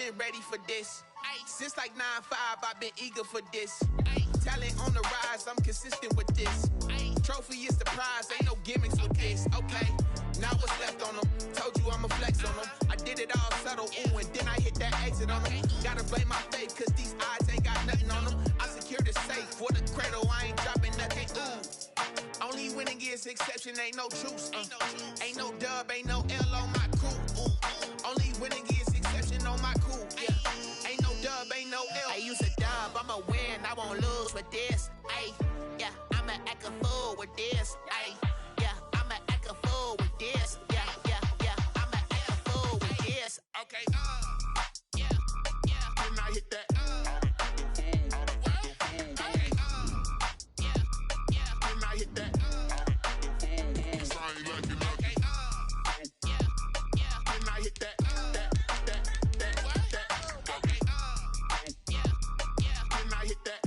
been ready for this. Since like 9-5, I've been eager for this. Talent on the rise, I'm consistent with this. Trophy is the prize, ain't no gimmicks with this. Okay, now what's left on them? Told you I'ma flex on them. I did it all subtle, ooh, and then I hit that exit on them. Gotta blame my faith, cause these eyes ain't got nothing on them. I secured the safe for the cradle, I ain't dropping nothing, ooh. Only winning is exception, ain't no truce. Ain't no dub, ain't no L on my crew. Only winning is exception on my crew. Yeah. Ain't no dub, ain't no L. I use a dub, I'ma win, I won't lose with this. Ay, yeah, I'ma act a fool with this. Ay, yeah, I'ma act a fool with this. Yeah, yeah, yeah, I'ma act a fool with this. Okay, yeah, yeah. When I hit that, okay, yeah, yeah. When I hit that, cause I ain't liking nothing. Okay, yeah, yeah. When I hit that, okay, yeah, yeah. When I hit that.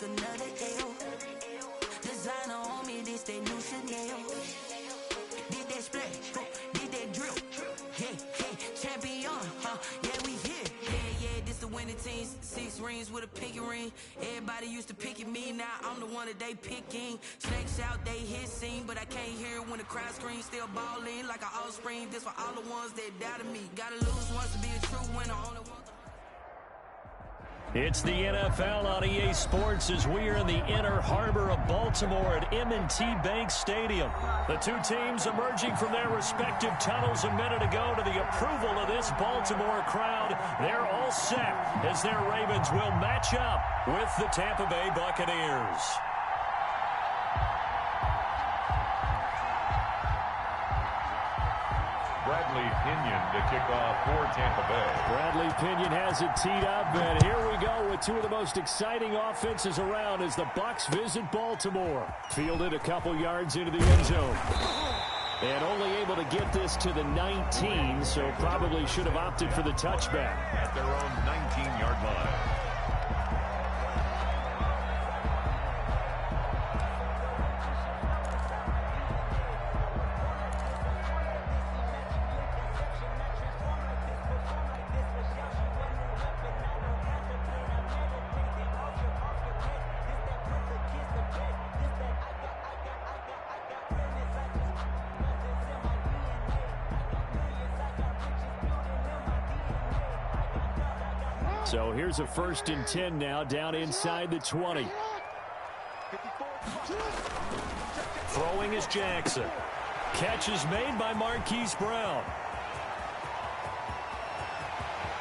Another L. Designer on me, this that new Chanel. Did that splash, did that drill. Hey, hey, champion, yeah, we here. Yeah, this the winning team. 6 rings with a pinky ring. Everybody used to pick at me, now I'm the one that they picking. Snakes out, they hissing, but I can't hear when the crowd screams. Still balling like an offspring. This for all the ones that doubted me. Gotta lose once to be a true winner. Only one. It's the NFL on EA Sports as we are in the inner harbor of Baltimore at M&T Bank Stadium. The two teams emerging from their respective tunnels a minute ago to the approval of this Baltimore crowd. They're all set as their Ravens will match up with the Tampa Bay Buccaneers. Bradley Pinion to kick off for Tampa Bay. Bradley Pinion has it teed up, and here we go with two of the most exciting offenses around as the Bucs visit Baltimore. Fielded a couple yards into the end zone. And only able to get this to the 19, so probably should have opted for the touchback. At their own 19-yard line. So here's a 1st and 10 now, down inside the 20. Throwing is Jackson. Catch is made by Marquise Brown.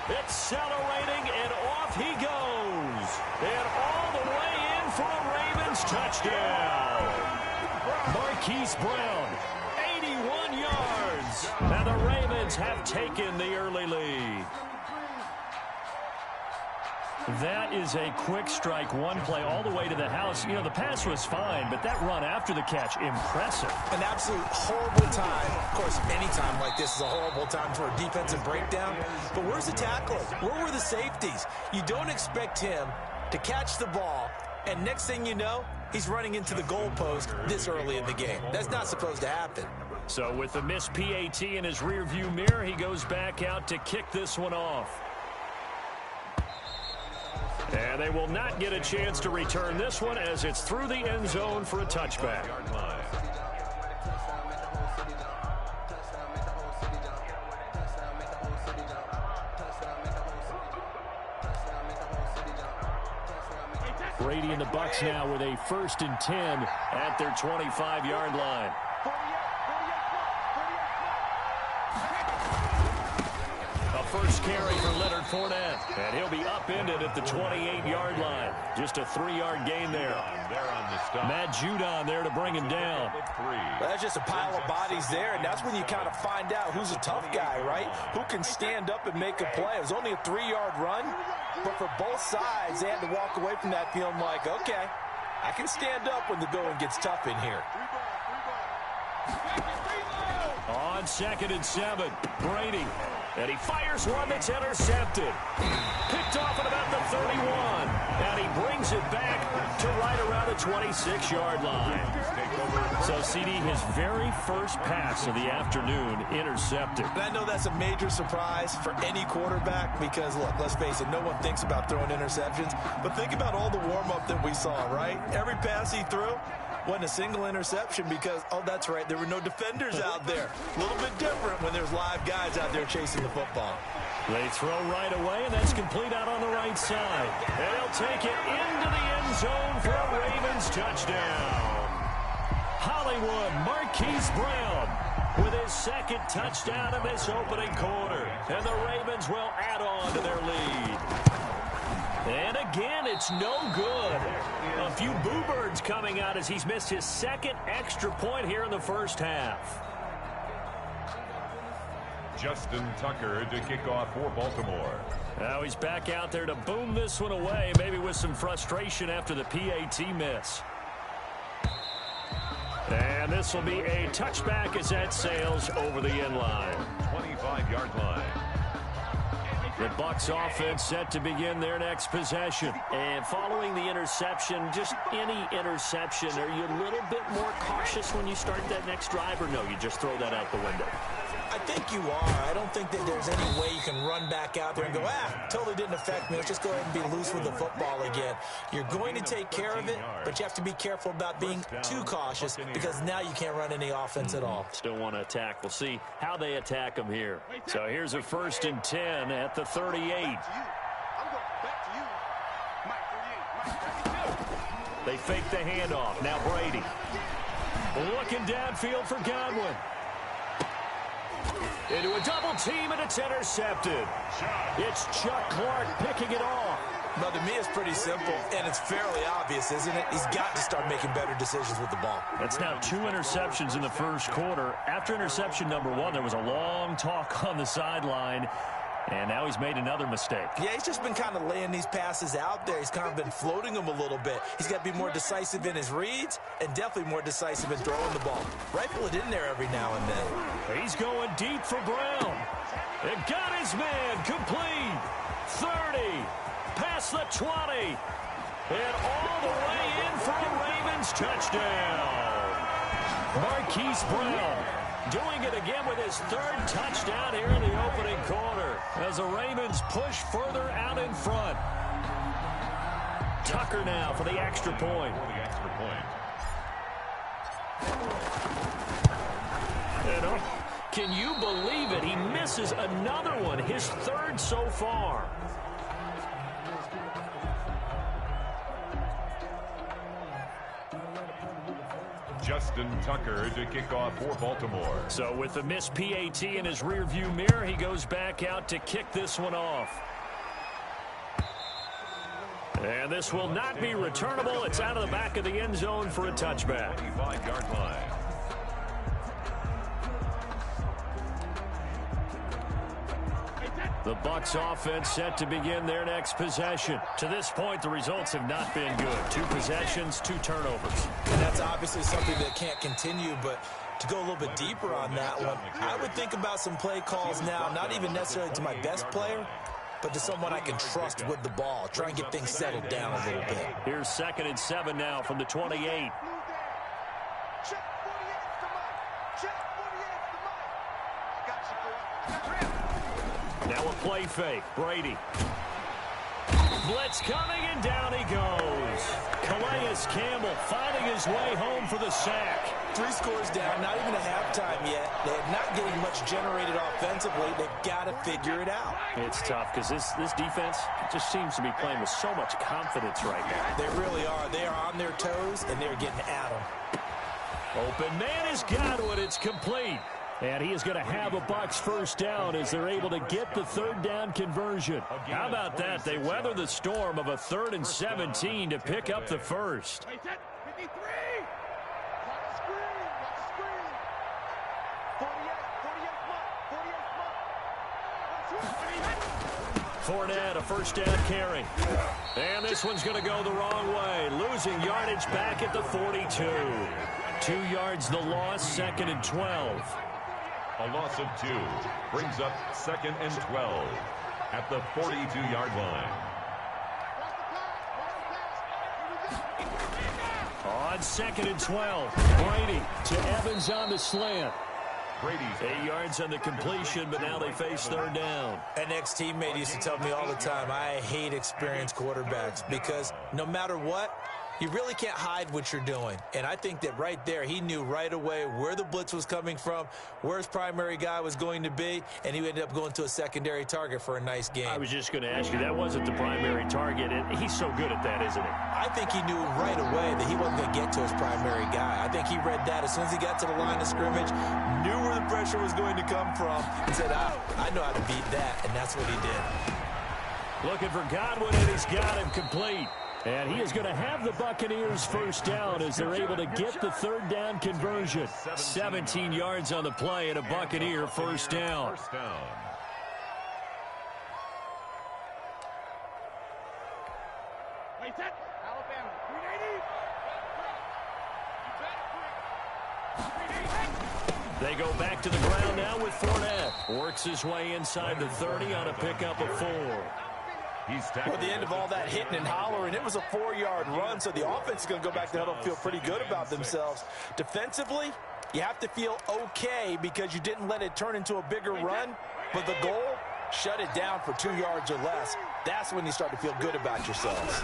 Accelerating, and off he goes. And all the way in for a Ravens touchdown. Marquise Brown, 81 yards. And the Ravens have taken the early lead. That is a quick strike, one play all the way to the house. You know, the pass was fine, but that run after the catch, impressive. An absolute horrible time. Of course, any time like this is a horrible time for a defensive breakdown. But where's the tackle? Where were the safeties? You don't expect him to catch the ball, and next thing you know, he's running into the goalpost this early in the game. That's not supposed to happen. So with the missed PAT in his rearview mirror, he goes back out to kick this one off. And they will not get a chance to return this one as it's through the end zone for a touchback. Brady and the Bucs now with a 1st and 10 at their 25-yard line. A first carry for Leonard Fournette, and he'll be upended at the 28-yard line. Just a 3-yard gain there. Matt Judon there to bring him down. Well, that's just a pile of bodies there, and that's when you kind of find out who's a tough guy, right? Who can stand up and make a play. It was only a 3-yard run, but for both sides, they had to walk away from that feeling like, okay, I can stand up when the going gets tough in here. On 2nd and 7, Brady. And he fires one that's intercepted. Picked off at about the 31. And he brings it back to right around the 26-yard line. So, CD, his very first pass of the afternoon intercepted. And I know that's a major surprise for any quarterback because, look, let's face it, no one thinks about throwing interceptions. But think about all the warm-up that we saw, right? Every pass he threw wasn't a single interception because, oh, that's right, there were no defenders out there. A little bit different when there's live guys out there chasing the football. They throw right away, and that's complete out on the right side. And they'll take it into the end zone for a Ravens touchdown. Hollywood Marquise Brown with his 2nd touchdown of this opening quarter. And the Ravens will add on to their lead. And again, it's no good. A few boo birds coming out as he's missed his 2nd extra point here in the first half. Justin Tucker to kick off for Baltimore. Now he's back out there to boom this one away, maybe with some frustration after the PAT miss. And this will be a touchback as that sails over the end line. 25-yard line. The Bucs offense set to begin their next possession. And following the interception, just any interception, are you a little bit more cautious when you start that next drive, or no, you just throw that out the window? I think you are. I don't think that there's any way you can run back out there and go, totally didn't affect me. Let's just go ahead and be loose with the football again. You're going to take care of it, but you have to be careful about being too cautious because now you can't run any offense at all. Still want to attack. We'll see how they attack them here. So here's a 1st and 10 at the 38. They fake the handoff. Now Brady. Looking downfield for Godwin. Into a double team, and it's intercepted. It's Chuck Clark picking it off. But to me, it's pretty simple, and it's fairly obvious, isn't it? He's got to start making better decisions with the ball. That's now 2 interceptions in the first quarter. After interception number 1, there was a long talk on the sideline. And now he's made another mistake. Yeah, he's just been kind of laying these passes out there. He's kind of been floating them a little bit. He's got to be more decisive in his reads and definitely more decisive in throwing the ball. Rifle it in there every now and then. He's going deep for Brown. And got his man complete. 30. Past the 20. And all the way in for a Ravens touchdown. Marquise Brown doing it again with his 3rd touchdown here in the opening quarter as the Ravens push further out in front. Tucker now for the extra point. And can you believe it? He misses another one, his 3rd so far. Justin Tucker to kick off for Baltimore. So with the missed PAT in his rearview mirror, he goes back out to kick this one off. And this will not be returnable. It's out of the back of the end zone for a touchback. 25-yard line. The Bucs offense set to begin their next possession. To this point, the results have not been good. 2 possessions, 2 turnovers. And that's obviously something that can't continue, but to go a little bit deeper on that one, I would think about some play calls now, not even necessarily to my best player, but to someone I can trust with the ball. Try and get things settled down a little bit. Here's 2nd and 7 now from the 28. Now a play fake. Brady. blitz coming, and down he goes. Calais Campbell finding his way home for the sack. 3 scores down, not even a halftime yet. They're not getting much generated offensively. They've got to figure it out. It's tough because this defense just seems to be playing with so much confidence right now. They really are. They are on their toes, and they're getting at them. Open man is Godwin. It's complete. And he is going to have a Bucs first down as they're able to get the third down conversion. How about that? They weather the storm of a 3rd and 17 to pick up the first. Fournette, a first down carry. And this one's going to go the wrong way. Losing yardage back at the 42. 2 yards the loss, 2nd and 12. A loss of 2 brings up 2nd and 12 at the 42-yard line. On 2nd and 12, Brady to Evans on the slant. Brady's 8 yards on the completion, but now they face 3rd down. An ex-teammate used to tell me all the time, I hate experienced quarterbacks because no matter what, you really can't hide what you're doing. And I think that right there, he knew right away where the blitz was coming from, where his primary guy was going to be, and he ended up going to a secondary target for a nice game. I was just going to ask you, that wasn't the primary target, and he's so good at that, isn't he? I think he knew right away that he wasn't going to get to his primary guy. I think he read that as soon as he got to the line of scrimmage, knew where the pressure was going to come from, and said, I know how to beat that, and that's what he did. Looking for Godwin, and he's got him complete. And he is going to have the Buccaneers first down as they're able to get the 3rd down conversion. 17 yards on the play and a Buccaneer first down. They go back to the ground now with Fournette. Works his way inside the 30 on a pickup of 4. Well, at the end of all that hitting and hollering, it was a 4-yard run, so the offense is going to go back to huddle and feel pretty good about themselves. Defensively, you have to feel okay because you didn't let it turn into a bigger run, but the goal, shut it down for 2 yards or less. That's when you start to feel good about yourselves.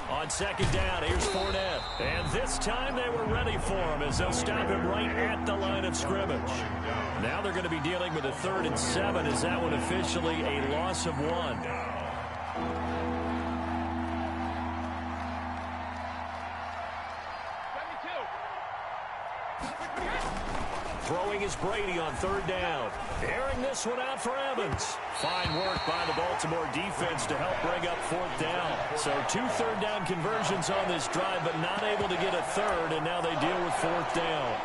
On 2nd down, here's Fournette. And this time they were ready for him as they'll stop him right at the line of scrimmage. Now they're going to be dealing with a 3rd and 7 as that one officially a loss of 1. Throwing is Brady on 3rd down. Airing this one out for Evans. Fine work by the Baltimore defense to help bring up 4th down. So 2 3rd down conversions on this drive, but not able to get a 3rd, and now they deal with 4th down.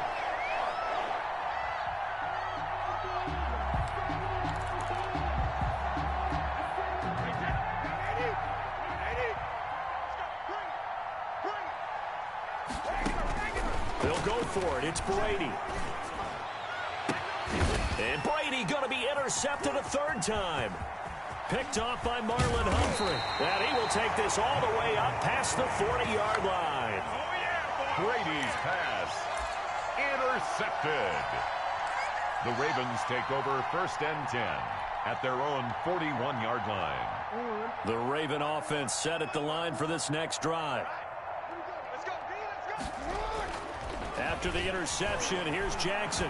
They'll go for it. It's Brady. And Brady going to be intercepted a 3rd time. Picked off by Marlon Humphrey. And he will take this all the way up past the 40-yard line. Brady's pass intercepted. The Ravens take over 1st and 10 at their own 41-yard line. The Raven offense set at the line for this next drive. After the interception, here's Jackson.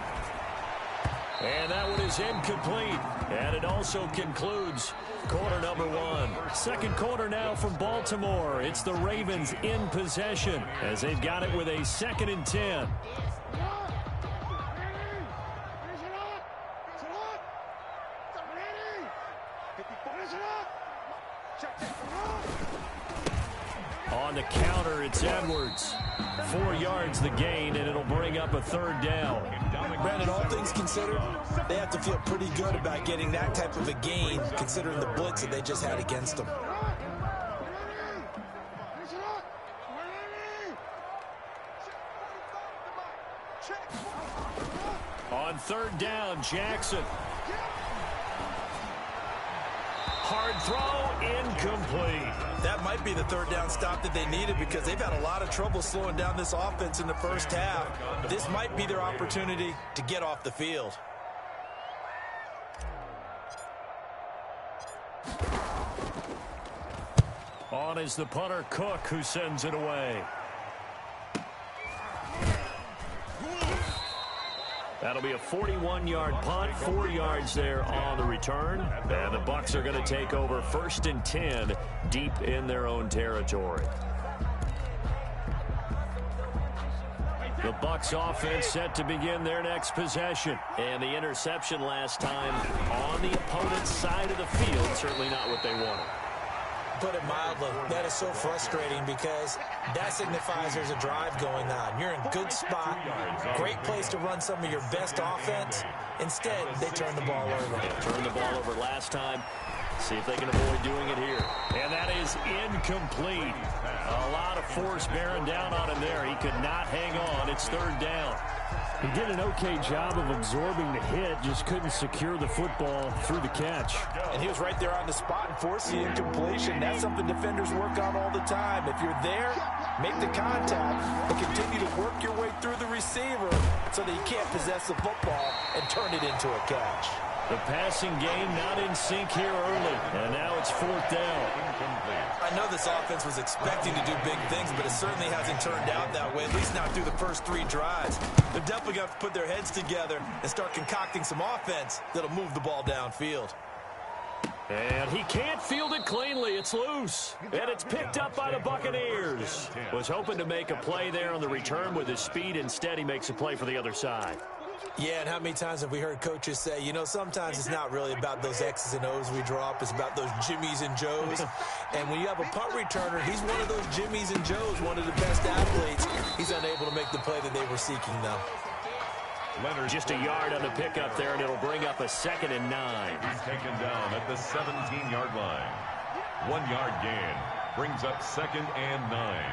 And that one is incomplete. And it also concludes quarter number 1. Second quarter now from Baltimore. It's the Ravens in possession as they've got it with a 2nd and 10. On the counter, it's Edwards. 4 yards the gain, and it'll bring up a 3rd down. Brandon, all things considered, they have to feel pretty good about getting that type of a gain, considering the blitz that they just had against them. On 3rd down, Jackson. Hard throw, incomplete. That might be the 3rd down stop that they needed because they've had a lot of trouble slowing down this offense in the first half. This might be their opportunity to get off the field. On is the punter, Cook, who sends it away. That'll be a 41-yard punt, 4 yards there on the return. And the Bucs are going to take over 1st and 10 deep in their own territory. The Bucs offense set to begin their next possession. And the interception last time on the opponent's side of the field, certainly not what they wanted. Put it mildly, that is so frustrating because that signifies there's a drive going on. You're in good spot, great place to run some of your best offense. Instead, they turn the ball over. Turned the ball over last time. See if they can avoid doing it here. And that is incomplete. A lot of force bearing down on him there. He could not hang on. It's 3rd down. He did an okay job of absorbing the hit, just couldn't secure the football through the catch. And he was right there on the spot and forced the incompletion. That's something defenders work on all the time. If you're there, make the contact, but continue to work your way through the receiver so that you can't possess the football and turn it into a catch. The passing game not in sync here early, and now it's 4th down. I know this offense was expecting to do big things, but it certainly hasn't turned out that way, at least not through the first 3 drives. They're definitely going to have to put their heads together and start concocting some offense that'll move the ball downfield. And he can't field it cleanly. It's loose. And it's picked up by the Buccaneers. Was hoping to make a play there on the return with his speed. Instead, he makes a play for the other side. Yeah, and how many times have we heard coaches say, you know, sometimes it's not really about those X's and O's we draw up. It's about those Jimmies and Joes. And when you have a punt returner, he's one of those Jimmies and Joes, one of the best athletes. He's unable to make the play that they were seeking, though. Leonard just a yard on the pickup there, and it'll bring up a 2nd and 9. He's taken down at the 17-yard line. 1 yard gain brings up 2nd and 9.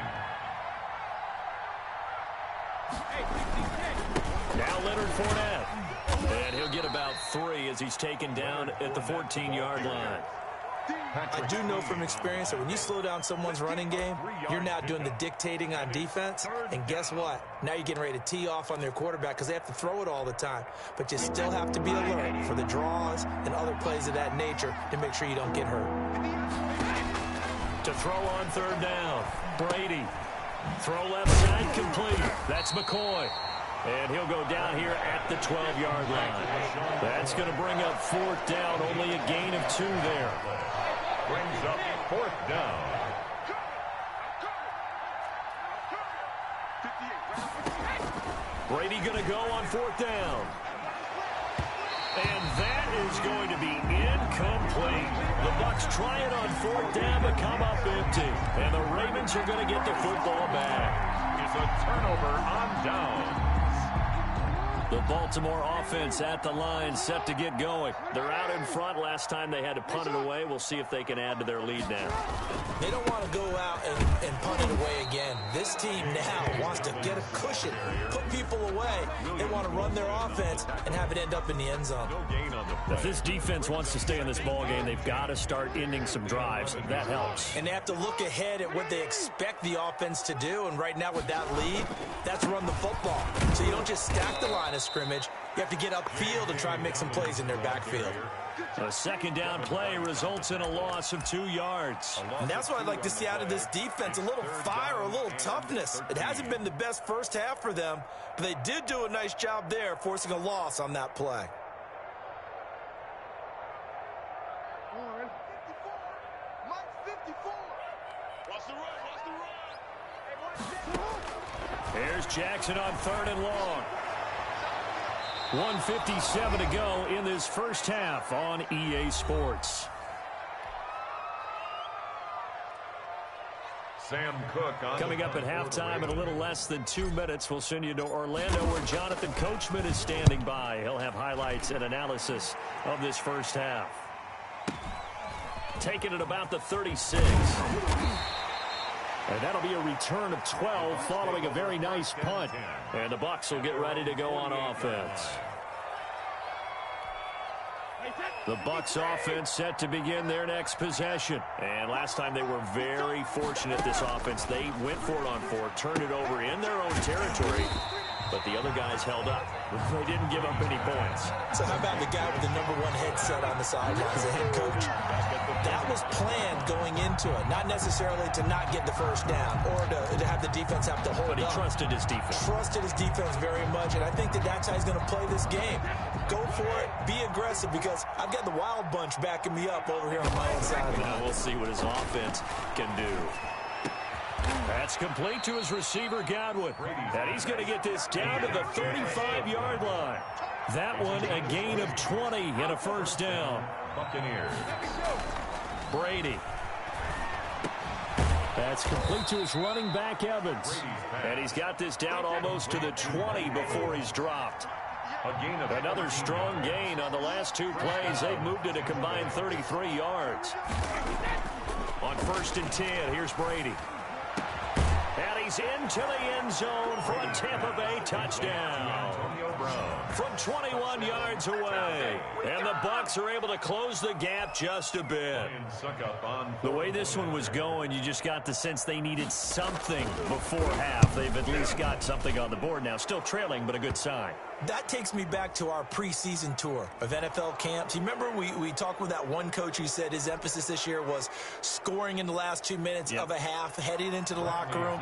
Now Leonard Fournette. And he'll get about 3 as he's taken down at the 14-yard line. I do know from experience that when you slow down someone's running game, you're now doing the dictating on defense. And guess what? Now you're getting ready to tee off on their quarterback because they have to throw it all the time. But you still have to be alert for the draws and other plays of that nature to make sure you don't get hurt. To throw on 3rd down, Brady. Throw left side complete. That's McCoy. And he'll go down here at the 12-yard line. That's going to bring up 4th down. Only a gain of 2 there. Brings up 4th down. Brady going to go on 4th down. And that is going to be incomplete. The Bucs try it on 4th down but come up empty. And the Ravens are going to get the football back. It's a turnover on down. The Baltimore offense at the line set to get going. They're out in front. Last time they had to punt it away. We'll see if they can add to their lead now. They don't want to go out and punt it away again. This team now wants to get a cushion, put people away. They want to run their offense and have it end up in the end zone. If this defense wants to stay in this ballgame, they've got to start ending some drives. That helps. And they have to look ahead at what they expect the offense to do. And right now with that lead, that's run the football. So you don't just stack the line of scrimmage. You have to get upfield and try and make some plays in their backfield. A 2nd down play results in a loss of 2 yards. And that's what I'd like to see out of this defense, a little fire, a little toughness. It hasn't been the best first half for them, but they did do a nice job there, forcing a loss on that play. Here's Jackson on 3rd and long. 1:57 to go in this first half on EA Sports. Sam Cook on Coming up at halftime in a little less than 2 minutes, we'll send you to Orlando where Jonathan Coachman is standing by. He'll have highlights and analysis of this first half. Taking it about the 36. And that'll be a return of 12 following a very nice punt. And the Bucs will get ready to go on offense. The Bucs offense set to begin their next possession. And last time they were very fortunate, this offense. They went for it on 4, turned it over in their own territory. but the other guys held up. They didn't give up any points. So how about the guy with the #1 headset on the sidelines, the head coach? That was planned going into it, not necessarily to not get the first down or to have the defense have to hold up. But he trusted his defense. Trusted his defense very much, and I think that's how he's going to play this game. Go for it. Be aggressive, because I've got the Wild Bunch backing me up over here on my own side. Now we'll see what his offense can do. That's complete to his receiver, Godwin. And he's going to get this down to the 35-yard line. That one a gain of 20 and a first down. Buccaneers. Brady. That's complete to his running back, Evans. And he's got this down almost to the 20 before he's dropped. Another strong gain on the last two plays. They've moved it a combined 33 yards. On 1st and 10, here's Brady. And he's into the end zone for a Tampa Bay touchdown. From 21 yards away. And the Bucs are able to close the gap just a bit. The way this one was going, you just got the sense they needed something before half. They've at least got something on the board now. Still trailing, but a good sign. That takes me back to our preseason tour of NFL camps. You remember we talked with that one coach who said his emphasis this year was scoring in the last 2 minutes of a half, heading into the locker room.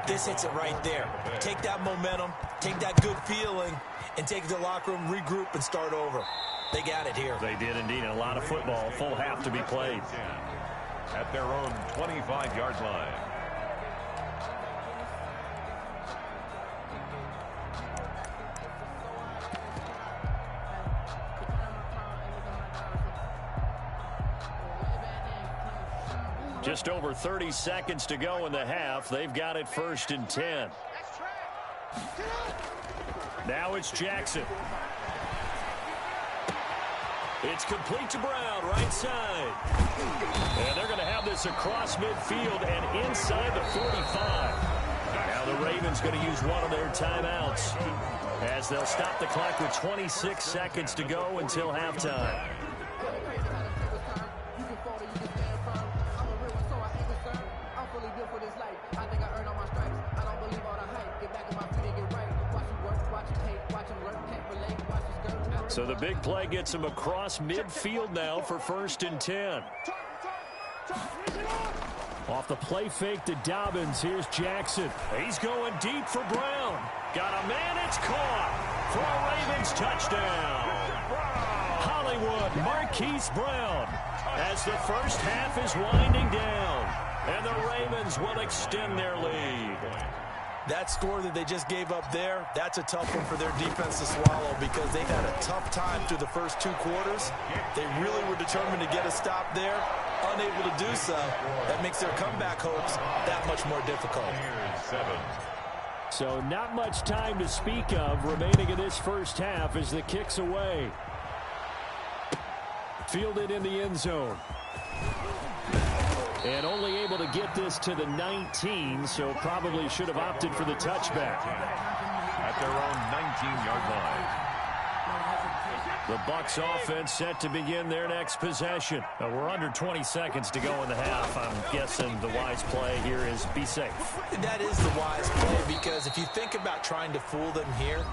This hits it right there. Take that momentum, take that good feeling, and take it to the locker room, regroup, and start over. They got it here. They did indeed, and a lot of football, full half to be played. At their own 25-yard line. Just over 30 seconds to go in the half. They've got it 1st and 10. Now it's Jackson. It's complete to Brown, right side. And they're going to have this across midfield and inside the 45. Now the Ravens going to use one of their timeouts as they'll stop the clock with 26 seconds to go until halftime. So the big play gets him across midfield now for 1st and 10. Off the play fake to Dobbins, here's Jackson. He's going deep for Brown. Got a man, it's caught for a Ravens touchdown. Hollywood, Marquise Brown, as the first half is winding down. And the Ravens will extend their lead. That score that they just gave up there, that's a tough one for their defense to swallow, because they've had a tough time through the first 2 quarters. They really were determined to get a stop there, unable to do so. That makes their comeback hopes that much more difficult. So not much time to speak of remaining in this first half as the kick's away. Fielded in the end zone. And only able to get this to the 19, so probably should have opted for the touchback. At their own 19-yard line. The Bucs offense set to begin their next possession. We're under 20 seconds to go in the half. I'm guessing the wise play here is be safe. That is the wise play, because if you think about trying to fool them here,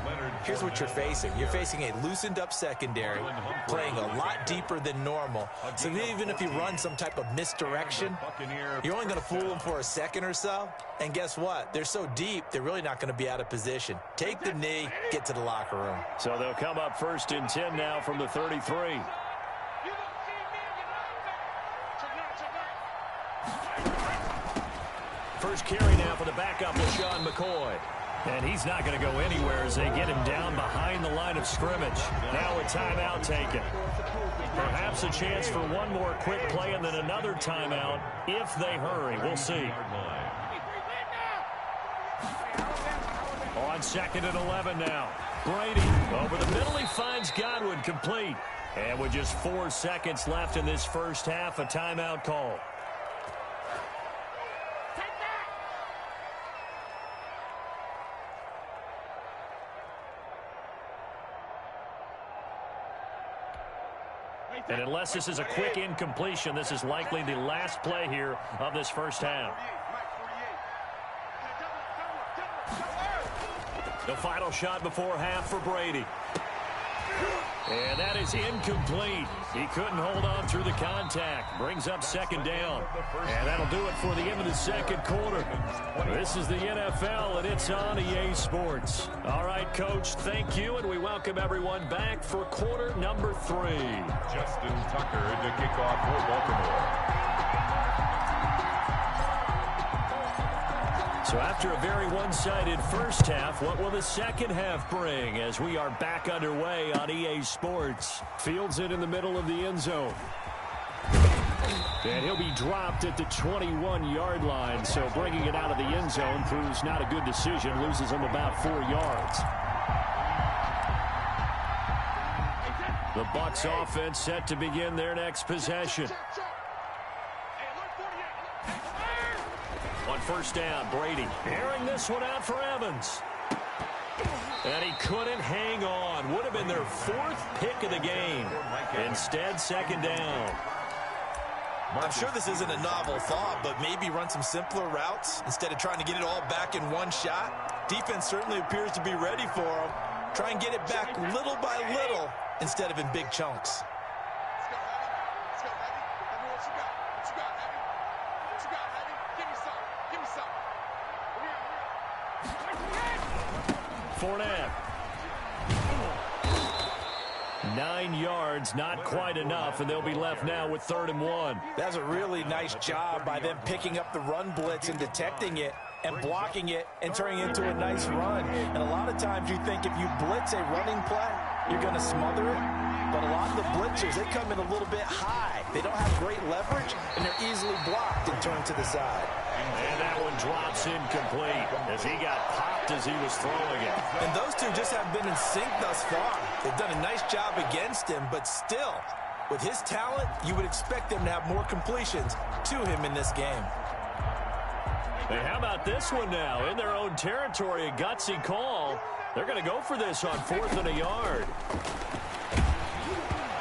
here's what you're facing. You're facing a loosened up secondary, playing a lot deeper than normal. So even if you run some type of misdirection, you're only going to fool them for a second or so. And guess what? They're so deep, they're really not going to be out of position. Take the knee, get to the locker room. So they'll come up 1st and 10 now from the 33. First carry now for the backup with Sean McCoy. And he's not going to go anywhere as they get him down behind the line of scrimmage. Now a timeout taken. Perhaps a chance for one more quick play and then another timeout if they hurry. We'll see. On 2nd and 11 now. Brady over the middle. He finds Godwin complete. And with just 4 seconds left in this first half, a timeout call. And unless this is a quick incompletion, this is likely the last play here of this first half. The final shot before half for Brady. And that is incomplete. He couldn't hold on through the contact. Brings up second down. And that'll do it for the end of the second quarter. This is the NFL, and it's on EA Sports. All right, Coach, thank you, and we welcome everyone back for quarter number 3. Justin Tucker to kick off for Baltimore. So after a very one-sided first half, what will the second half bring as we are back underway on EA Sports? Fields it in the middle of the end zone. And he'll be dropped at the 21-yard line, so bringing it out of the end zone proves not a good decision, loses him about 4 yards. The Bucs offense set to begin their next possession. On first down, Brady airing this one out for Evans. And he couldn't hang on. Would have been their 4th pick of the game. Instead, second down. I'm sure this isn't a novel thought, but maybe run some simpler routes instead of trying to get it all back in one shot. Defense certainly appears to be ready for him. Try and get it back little by little instead of in big chunks. Fournette. 9 yards, not quite enough, and they'll be left now with 3rd and 1. That's a really nice job by them picking up the run blitz and detecting it and blocking it and turning it into a nice run. And a lot of times you think if you blitz a running play, you're going to smother it. But a lot of the blitzers, they come in a little bit high. They don't have great leverage, and they're easily blocked and turned to the side. And that one drops incomplete as he got popped as he was throwing it. And those two just have been in sync thus far. They've done a nice job against him, but still, with his talent, you would expect them to have more completions to him in this game. Hey, how about this one now? In their own territory, a gutsy call. They're going to go for this on 4th and a yard.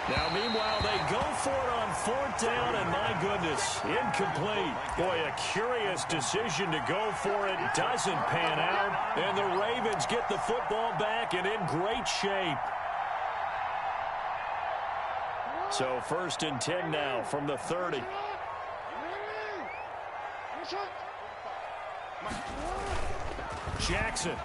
Now, meanwhile, they go for it on 4th down, and my goodness, incomplete. Boy, a curious decision to go for it. Doesn't pan out, and the Ravens get the football back and in great shape. So 1st and 10 now from the 30. Jackson.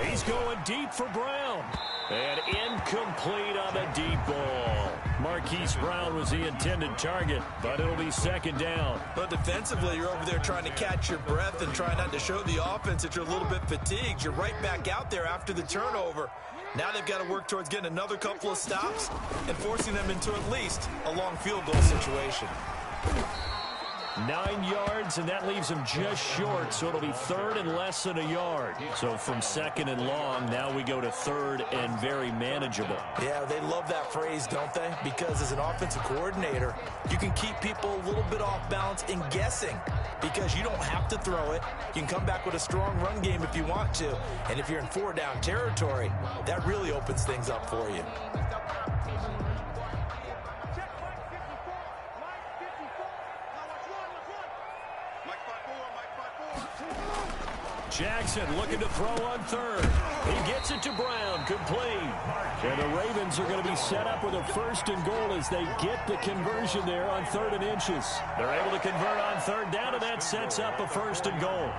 He's going deep for Brown. And incomplete on the deep ball. Marquise Brown was the intended target, but it'll be 2nd down. But defensively, you're over there trying to catch your breath and try not to show the offense that you're a little bit fatigued. You're right back out there after the turnover. Now they've got to work towards getting another couple of stops and forcing them into at least a long field goal situation. 9 yards, and that leaves him just short, so it'll be 3rd and less than a yard. So from 2nd and long, now we go to 3rd and very manageable. Yeah, they love that phrase, don't they? Because as an offensive coordinator, you can keep people a little bit off balance and guessing because you don't have to throw it. You can come back with a strong run game if you want to. And if you're in 4-down territory, that really opens things up for you. Jackson looking to throw on 3rd. He gets it to Brown, complete. And the Ravens are going to be set up with a 1st and goal as they get the conversion there on 3rd and inches. They're able to convert on 3rd down, and that sets up a 1st and goal.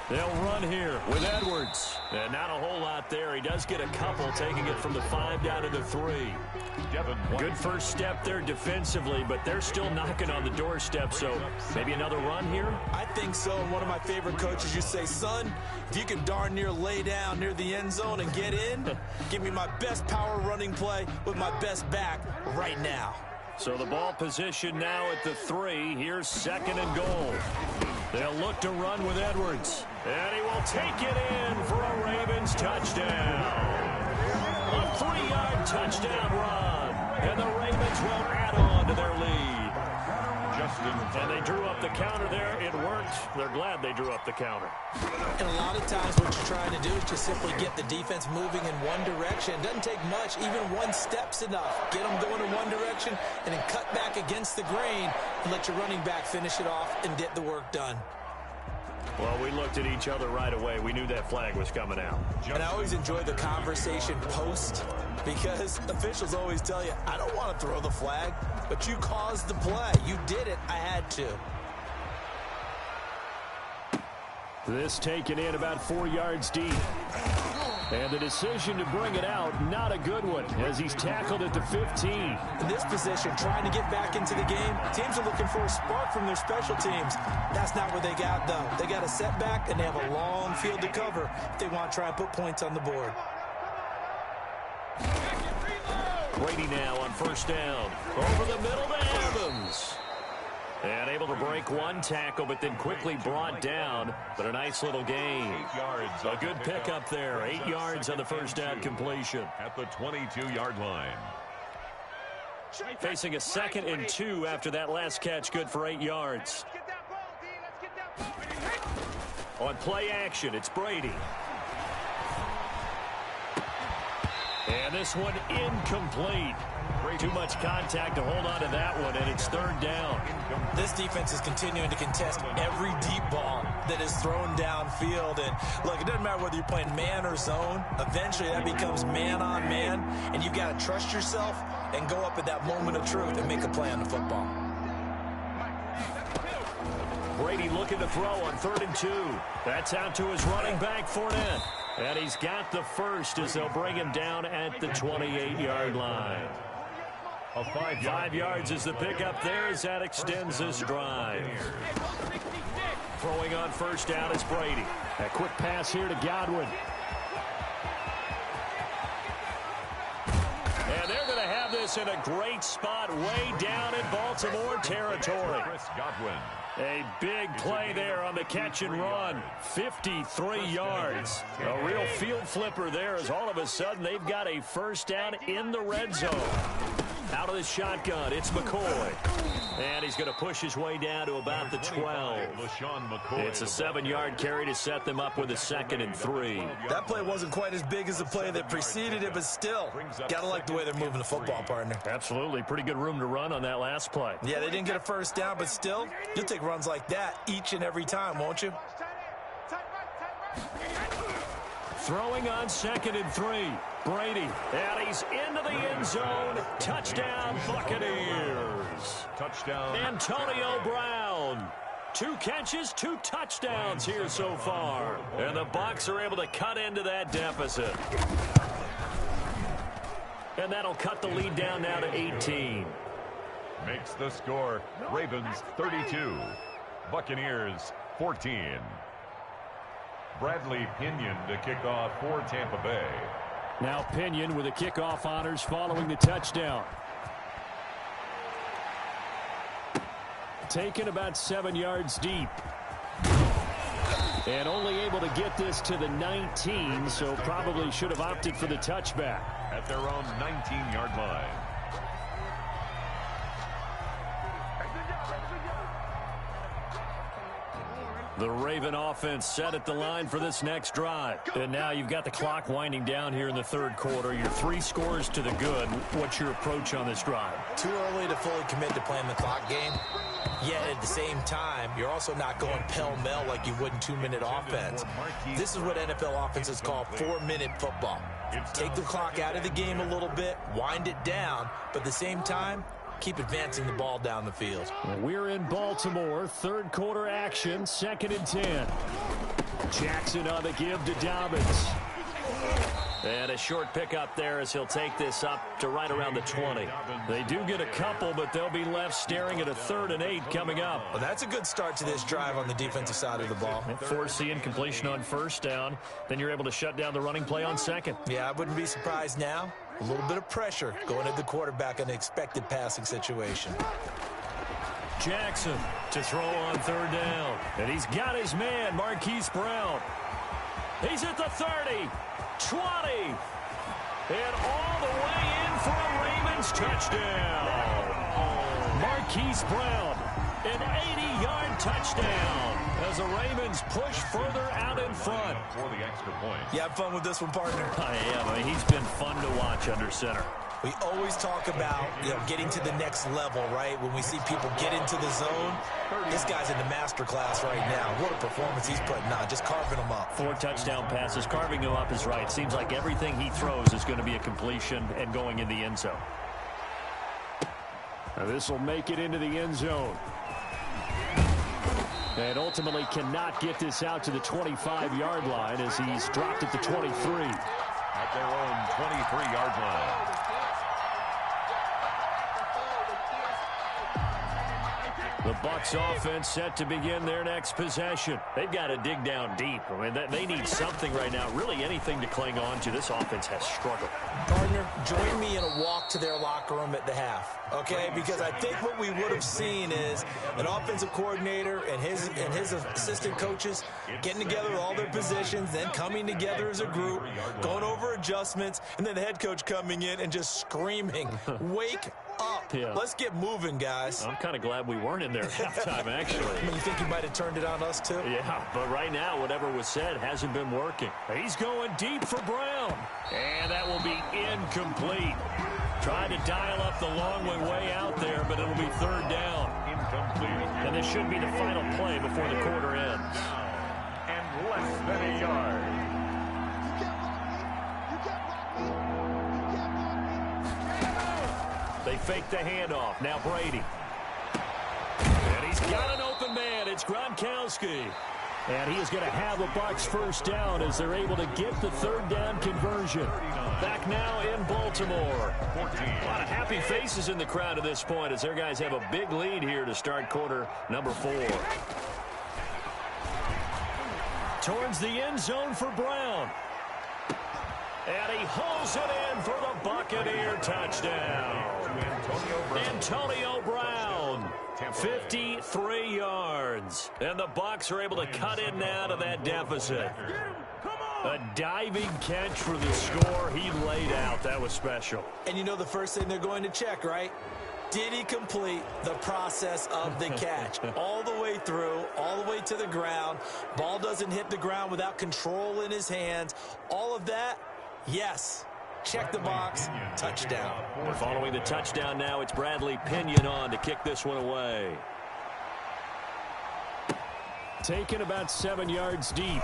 They'll run here with Edwards. And not a whole lot there. He does get a couple, taking it from the 5 down to the 3. Good first step there defensively, but they're still knocking on the doorstep, so maybe another run here? I think so. And one of my favorite coaches used to say, son, if you can darn near lay down near the end zone and get in, give me my best power running play with my best back right now. So the ball position now at the 3. Here's 2nd and goal. They'll look to run with Edwards. And he will take it in for a Ravens touchdown. A 3-yard touchdown run. And the Ravens will add on to their lead. And they drew up the counter there. It worked. They're glad they drew up the counter. And a lot of times what you're trying to do is just simply get the defense moving in one direction. It doesn't take much. Even one step's enough. Get them going in one direction and then cut back against the grain and let your running back finish it off and get the work done. Well, we looked at each other right away. We knew that flag was coming out. And I always enjoy the conversation post because officials always tell you, I don't want to throw the flag, but you caused the play. You did it. I had to. This taken in about 4 yards deep. And the decision to bring it out, not a good one, as he's tackled at the 15. In this position, trying to get back into the game, teams are looking for a spark from their special teams. That's not what they got, though. They got a setback, and they have a long field to cover if they want to try and put points on the board. Brady now on first down. Over the middle to Evans. And able to break one tackle, but then quickly brought down. But a nice little gain. A good pickup there. 8 yards on the first down completion. At the 22-yard line. Facing a 2nd and 2 after that last catch. Good for 8 yards. On play action, it's Brady. And this one incomplete. Too much contact to hold on to that one, and it's 3rd down. This defense is continuing to contest every deep ball that is thrown downfield. And, look, it doesn't matter whether you're playing man or zone. Eventually, that becomes man-on-man, and you've got to trust yourself and go up at that moment of truth and make a play on the football. Brady looking to throw on 3rd and 2. That's out to his running back, Fournette. And he's got the first as they'll bring him down at the 28-yard line. 5 yards is the pickup there as that extends this drive. Throwing on first down is Brady. A quick pass here to Godwin. And they're going to have this in a great spot way down in Baltimore territory. A big play there on the catch and run. 53 yards. A real field flipper there as all of a sudden they've got a first down in the red zone. Out of the shotgun, it's McCoy. And he's going to push his way down to about the 12. It's a 7-yard carry to set them up with a 2nd and 3. That play wasn't quite as big as the play that preceded it, but still, got to like the way they're moving the football, partner. Absolutely. Pretty good room to run on that last play. Yeah, they didn't get a first down, but still, you'll take runs like that each and every time, won't you? Throwing on 2nd and 3. Brady, and he's into the end zone. Touchdown, Buccaneers. Touchdown. Antonio Brown. 2 catches, 2 touchdowns here so far. And the Bucs are able to cut into that deficit. And that'll cut the lead down now to 18. Makes the score Ravens 32, Buccaneers 14. Bradley Pinion to kick off for Tampa Bay. Now Pinion with the kickoff honors following the touchdown. Taken about 7 yards deep. And only able to get this to the 19, so probably should have opted for the touchback. At their own 19-yard line. The Raven offense set at the line for this next drive. And now you've got the clock winding down here in the 3rd quarter. Your 3 scores to the good. What's your approach on this drive? Too early to fully commit to playing the clock game. Yet at the same time, you're also not going pell-mell like you would in 2-minute offense. This is what NFL offenses call 4-minute football. Take the clock out of the game a little bit, wind it down, but at the same time, keep advancing the ball down the field. We're in Baltimore, 3rd quarter action, 2nd and 10. Jackson on the give to Dobbins. And a short pickup there as he'll take this up to right around the 20. They do get a couple, but they'll be left staring at a 3rd and 8 coming up. Well, that's a good start to this drive on the defensive side of the ball. Force the incompletion on first down. Then you're able to shut down the running play on 2nd. Yeah, I wouldn't be surprised now. A little bit of pressure going at the quarterback in an expected passing situation. Jackson to throw on 3rd down. And he's got his man, Marquise Brown. He's at the 30, 20, and all the way in for a Ravens touchdown. Marquise Brown An 80-yard touchdown as the Ravens push further out in front. For the extra point. You have fun with this one, partner? I am. I mean, he's been fun to watch under center. We always talk about, getting to the next level, right? When we see people get into the zone, this guy's in the master class right now. What a performance he's putting on, just carving them up. 4 touchdown passes. Carving him up is right. Seems like everything he throws is going to be a completion and going in the end zone. Now this will make it into the end zone. And ultimately cannot get this out to the 25-yard line as he's dropped at the 23. At their own 23-yard line. The Bucs offense set to begin their next possession. They've got to dig down deep. I mean, they need something right now, really anything to cling on to. This offense has struggled. Partner, join me in a walk to their locker room at the half, okay? Because I think what we would have seen is an offensive coordinator and his assistant coaches getting together with all their positions, then coming together as a group, going over adjustments, and then the head coach coming in and just screaming, wake up. Yeah. Let's get moving, guys. I'm kind of glad we weren't in there at halftime, actually. I mean, you think he might have turned it on us, too? Yeah, but right now, whatever was said hasn't been working. He's going deep for Brown. And that will be incomplete. Tried to dial up the long way out there, but it'll be third down. Incomplete. And this should be the final play before the quarter ends. And less than a yard. They fake the handoff. Now Brady. And he's got an open man. It's Gronkowski. And he is going to have a Bucs first down as they're able to get the third down conversion. Back now in Baltimore. 14. A lot of happy faces in the crowd at this point as their guys have a big lead here to start quarter number 4. Towards the end zone for Brown. And he hauls it in for the Buccaneer touchdown. Antonio Brown, 53 yards. And the Bucs are able to cut in now to that deficit. A diving catch for the score. He laid out. That was special. And you know the first thing they're going to check, right? Did he complete the process of the catch? All the way through, all the way to the ground. Ball doesn't hit the ground without control in his hands. All of that, yes. Check the box, touchdown. We're following the touchdown now. It's Bradley Pinion on to kick this one away. Taken about 7 yards deep.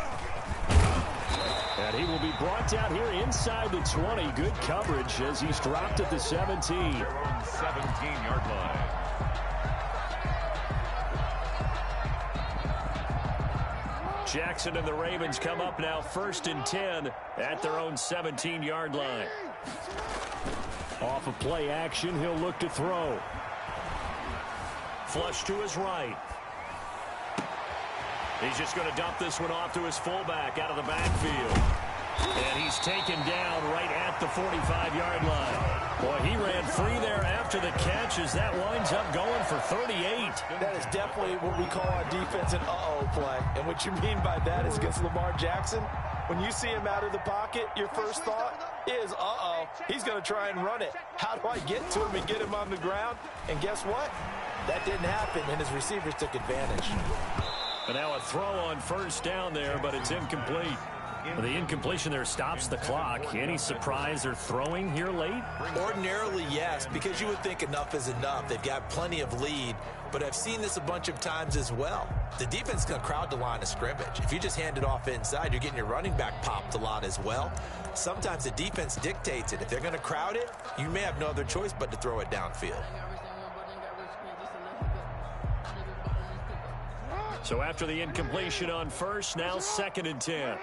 And he will be brought down here inside the 20. Good coverage as he's dropped at the 17. 17-yard line. Jackson and the Ravens come up now 1st and 10 at their own 17-yard line. Off of play action, he'll look to throw. Flush to his right. He's just going to dump this one off to his fullback out of the backfield. And he's taken down right at the 45-yard line. Boy, he ran free there after the catch as that winds up going for 38. That is definitely what we call on defense an uh-oh play. And what you mean by that is against Lamar Jackson, when you see him out of the pocket, your first thought is, uh-oh, he's going to try and run it. How do I get to him and get him on the ground? And guess what? That didn't happen, and his receivers took advantage. And now a throw on first down there, but it's incomplete. Well, the incompletion there stops the clock. Any surprise they're throwing here late? Ordinarily, yes, because you would think enough is enough. They've got plenty of lead, but I've seen this a bunch of times as well. The defense is going to crowd the line of scrimmage. If you just hand it off inside, you're getting your running back popped a lot as well. Sometimes the defense dictates it. If they're going to crowd it, you may have no other choice but to throw it downfield. So after the incompletion on first, now 2nd and 10.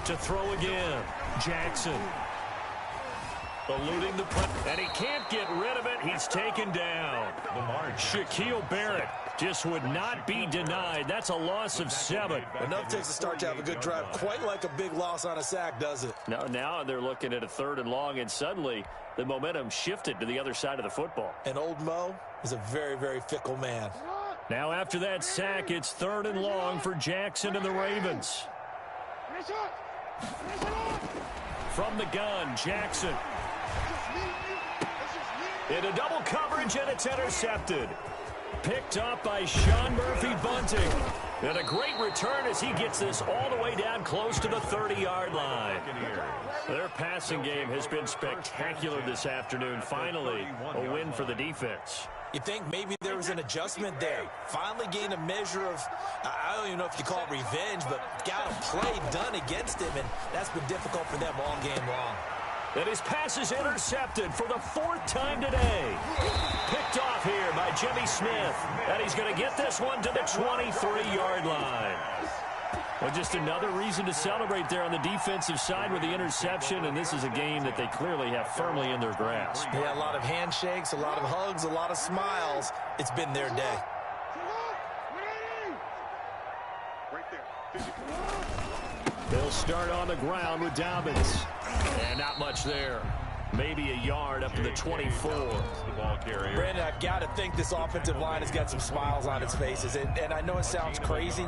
To throw again, Jackson. Eluding the punt, and he can't get rid of it. He's taken down. Shaquille Barrett just would not be denied. That's a loss of 7. Enough takes a start to have a good drive. Quite like a big loss on a sack, does it? Now they're looking at a 3rd and long, and suddenly the momentum shifted to the other side of the football. And old Mo is a very, very fickle man. Now after that sack, it's 3rd and long for Jackson and the Ravens. From the gun, Jackson. Into double coverage, and it's intercepted. Picked up by Sean Murphy-Bunting. And a great return as he gets this all the way down close to the 30-yard line. Their passing game has been spectacular this afternoon. Finally, a win for the defense. You think maybe there was an adjustment there. Finally gained a measure of, I don't even know if you call it revenge, but got a play done against him, and that's been difficult for them all game long. And his pass is intercepted for the 4th time today. Picked off here by Jimmy Smith. And he's going to get this one to the 23-yard line. Well, just another reason to celebrate there on the defensive side with the interception. And this is a game that they clearly have firmly in their grasp. Yeah, a lot of handshakes, a lot of hugs, a lot of smiles. It's been their day. They'll start on the ground with Dobbins. And not much there. Maybe a yard up to the 24. Brandon, I've got to think this offensive line has got some smiles on its faces. And I know it sounds crazy,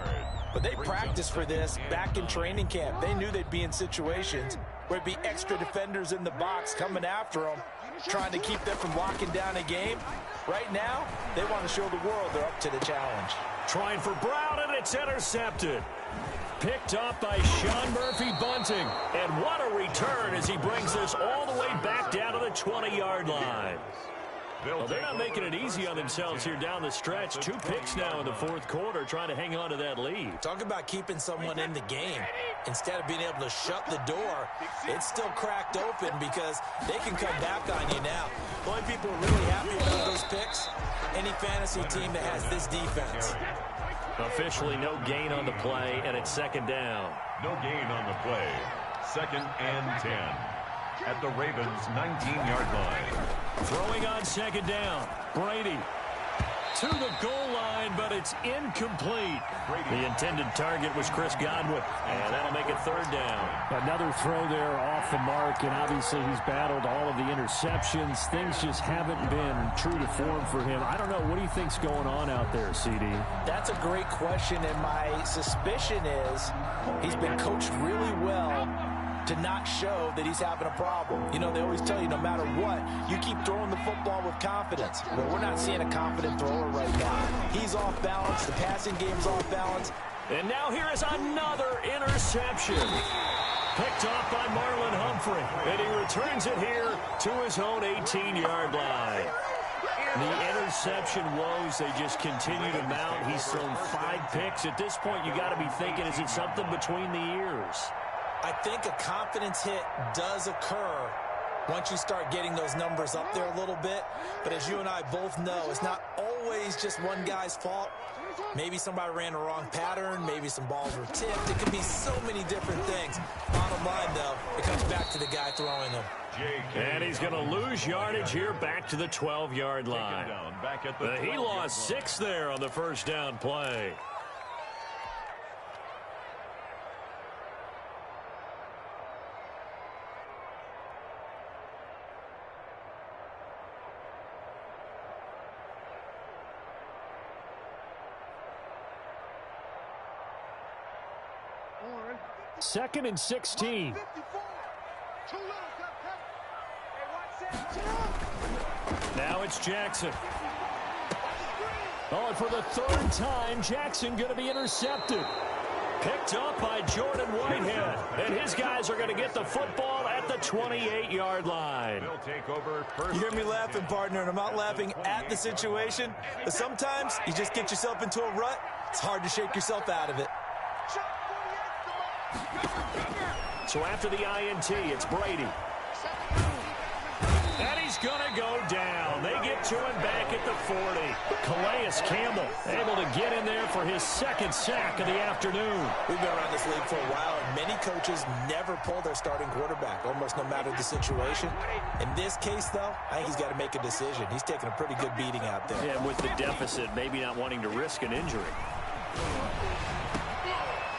but they practiced for this back in training camp. They knew they'd be in situations where it'd be extra defenders in the box coming after them, trying to keep them from locking down a game. Right now, they want to show the world they're up to the challenge. Trying for Brown, and it's intercepted. Picked up by Sean Murphy-Bunting. And what a return as he brings this all the way back down to the 20-yard line. Well, they're not making it easy on themselves here down the stretch. 2 picks now in the 4th quarter, trying to hang on to that lead. Talk about keeping someone in the game. Instead of being able to shut the door, it's still cracked open because they can come back on you now. The only people who are really happy about those picks, any fantasy team that has this defense. Officially no gain on the play, and it's 2nd down. No gain on the play. 2nd and 10. At the Ravens' 19-yard line. Throwing on 2nd down. Brady to the goal line, but it's incomplete. The intended target was Chris Godwin, and that'll make it 3rd down. Another throw there off the mark, and obviously he's battled all of the interceptions. Things just haven't been true to form for him. I don't know. What do you think's going on out there, CD? That's a great question, and my suspicion is he's been coached really well to not show that he's having a problem. You know, they always tell you no matter what, you keep throwing the football with confidence. Well, we're not seeing a confident thrower right now. He's off balance. The passing game's off balance. And now here is another interception. Picked off by Marlon Humphrey. And he returns it here to his own 18-yard line. The interception woes, they just continue to mount. He's thrown 5 picks. At this point, you got to be thinking, is it something between the ears? I think a confidence hit does occur once you start getting those numbers up there a little bit. But as you and I both know, it's not always just one guy's fault. Maybe somebody ran the wrong pattern. Maybe some balls were tipped. It could be so many different things. Bottom line, though, it comes back to the guy throwing them. And he's going to lose yardage here back to the 12-yard line. He lost 6 there on the 1st down play. Second and 16. Now it's Jackson. Oh, and for the 3rd time, Jackson going to be intercepted. Picked up by Jordan Whitehead. And his guys are going to get the football at the 28-yard line. You hear me laughing, partner, and I'm not laughing at the situation. But sometimes you just get yourself into a rut. It's hard to shake yourself out of it. So after the INT, it's Brady. And he's going to go down. They get to him back at the 40. Calais Campbell able to get in there for his 2nd sack of the afternoon. We've been around this league for a while, and many coaches never pull their starting quarterback, almost no matter the situation. In this case, though, I think he's got to make a decision. He's taking a pretty good beating out there. Yeah, with the deficit, maybe not wanting to risk an injury.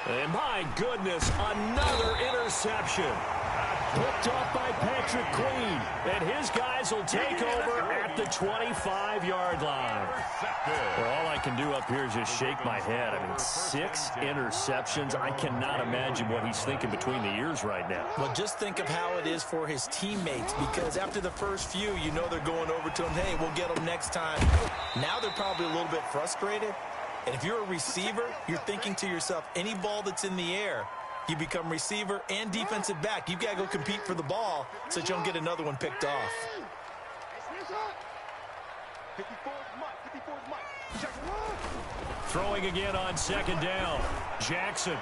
And my goodness, another interception. Picked off by Patrick Queen. And his guys will take over at the 25-yard line. Well, all I can do up here is just shake my head. I mean, 6 interceptions. I cannot imagine what he's thinking between the ears right now. Well, just think of how it is for his teammates, because after the first few, you know they're going over to him, hey, we'll get them next time. Now they're probably a little bit frustrated. And if you're a receiver, you're thinking to yourself, any ball that's in the air, you become receiver and defensive back. You've got to go compete for the ball so that you don't get another one picked off. Throwing again on second down. Jackson.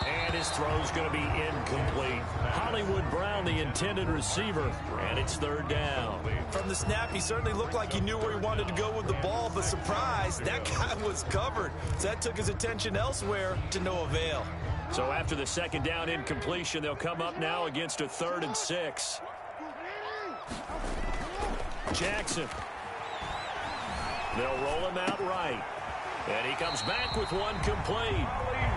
And his throw's going to be incomplete. Hollywood Brown, the intended receiver, and it's third down. From the snap, he certainly looked like he knew where he wanted to go with the ball, but surprise, that guy was covered. So that took his attention elsewhere to no avail. So after the second down incompletion, they'll come up now against a 3rd and 6. Jackson. They'll roll him out right. And he comes back with one complete.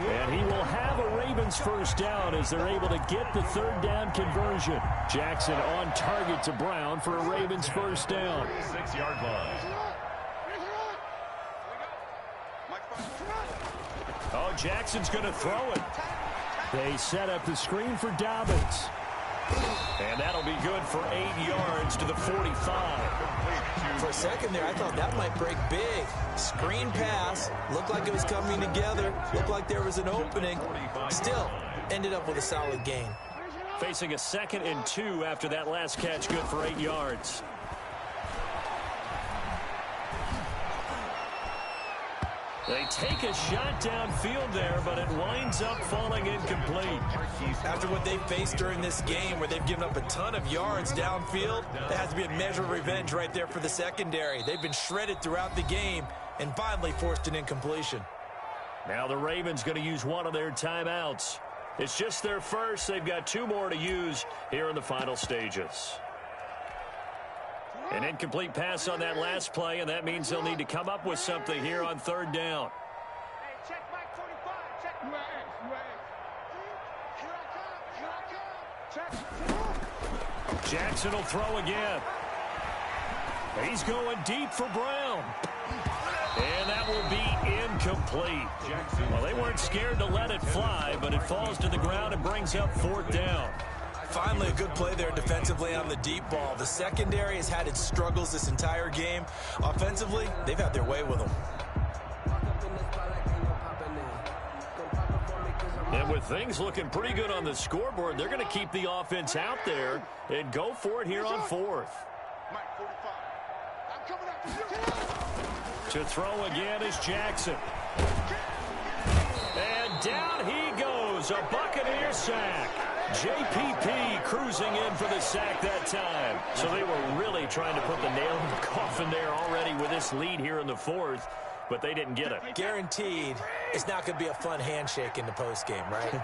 And he will have a Ravens first down as they're able to get the 3rd down conversion. Jackson on target to Brown for a Ravens first down. 6-yard line. Oh, Jackson's going to throw it. They set up the screen for Dobbins. And that'll be good for 8 yards to the 45. For a second there, I thought that might break big. Screen pass. Looked like it was coming together. Looked like there was an opening. Still, ended up with a solid gain. Facing a 2nd and 2 after that last catch, good for 8 yards. They take a shot downfield there, but it winds up falling incomplete. After what they've faced during this game, where they've given up a ton of yards downfield, that has to be a measure of revenge right there for the secondary. They've been shredded throughout the game and finally forced an incompletion. Now the Ravens going to use one of their timeouts. It's just their first. They've got 2 more to use here in the final stages. An incomplete pass on that last play, and that means they'll need to come up with something here on 3rd down. Jackson will throw again. He's going deep for Brown. And that will be incomplete. Well, they weren't scared to let it fly, but it falls to the ground and brings up 4th down. Finally, a good play there defensively on the deep ball. The secondary has had its struggles this entire game. Offensively, they've had their way with them. And with things looking pretty good on the scoreboard, they're going to keep the offense out there and go for it here on 4th. To throw again is Jackson. And down he goes. A Buccaneer sack. JPP cruising in for the sack that time. So they were really trying to put the nail in the coffin there already with this lead here in the 4th, but they didn't get it. Guaranteed it's not going to be a fun handshake in the postgame, right?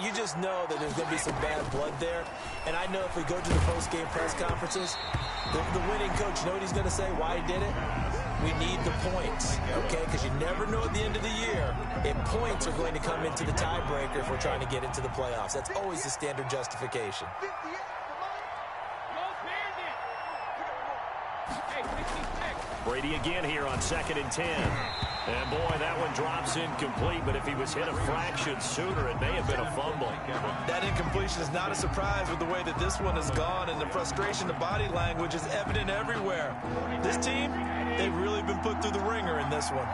You just know that there's going to be some bad blood there. And I know if we go to the postgame press conferences, the winning coach, you know what he's going to say, why he did it? We need the points, okay? Because you never know at the end of the year if points are going to come into the tiebreaker if we're trying to get into the playoffs. That's always the standard justification. Brady again here on 2nd and 10. And boy, that one drops incomplete, but if he was hit a fraction sooner, it may have been a fumble. That incompletion is not a surprise with the way that this one has gone, and the frustration, the body language is evident everywhere. This team, they've really been put through the ringer in this one.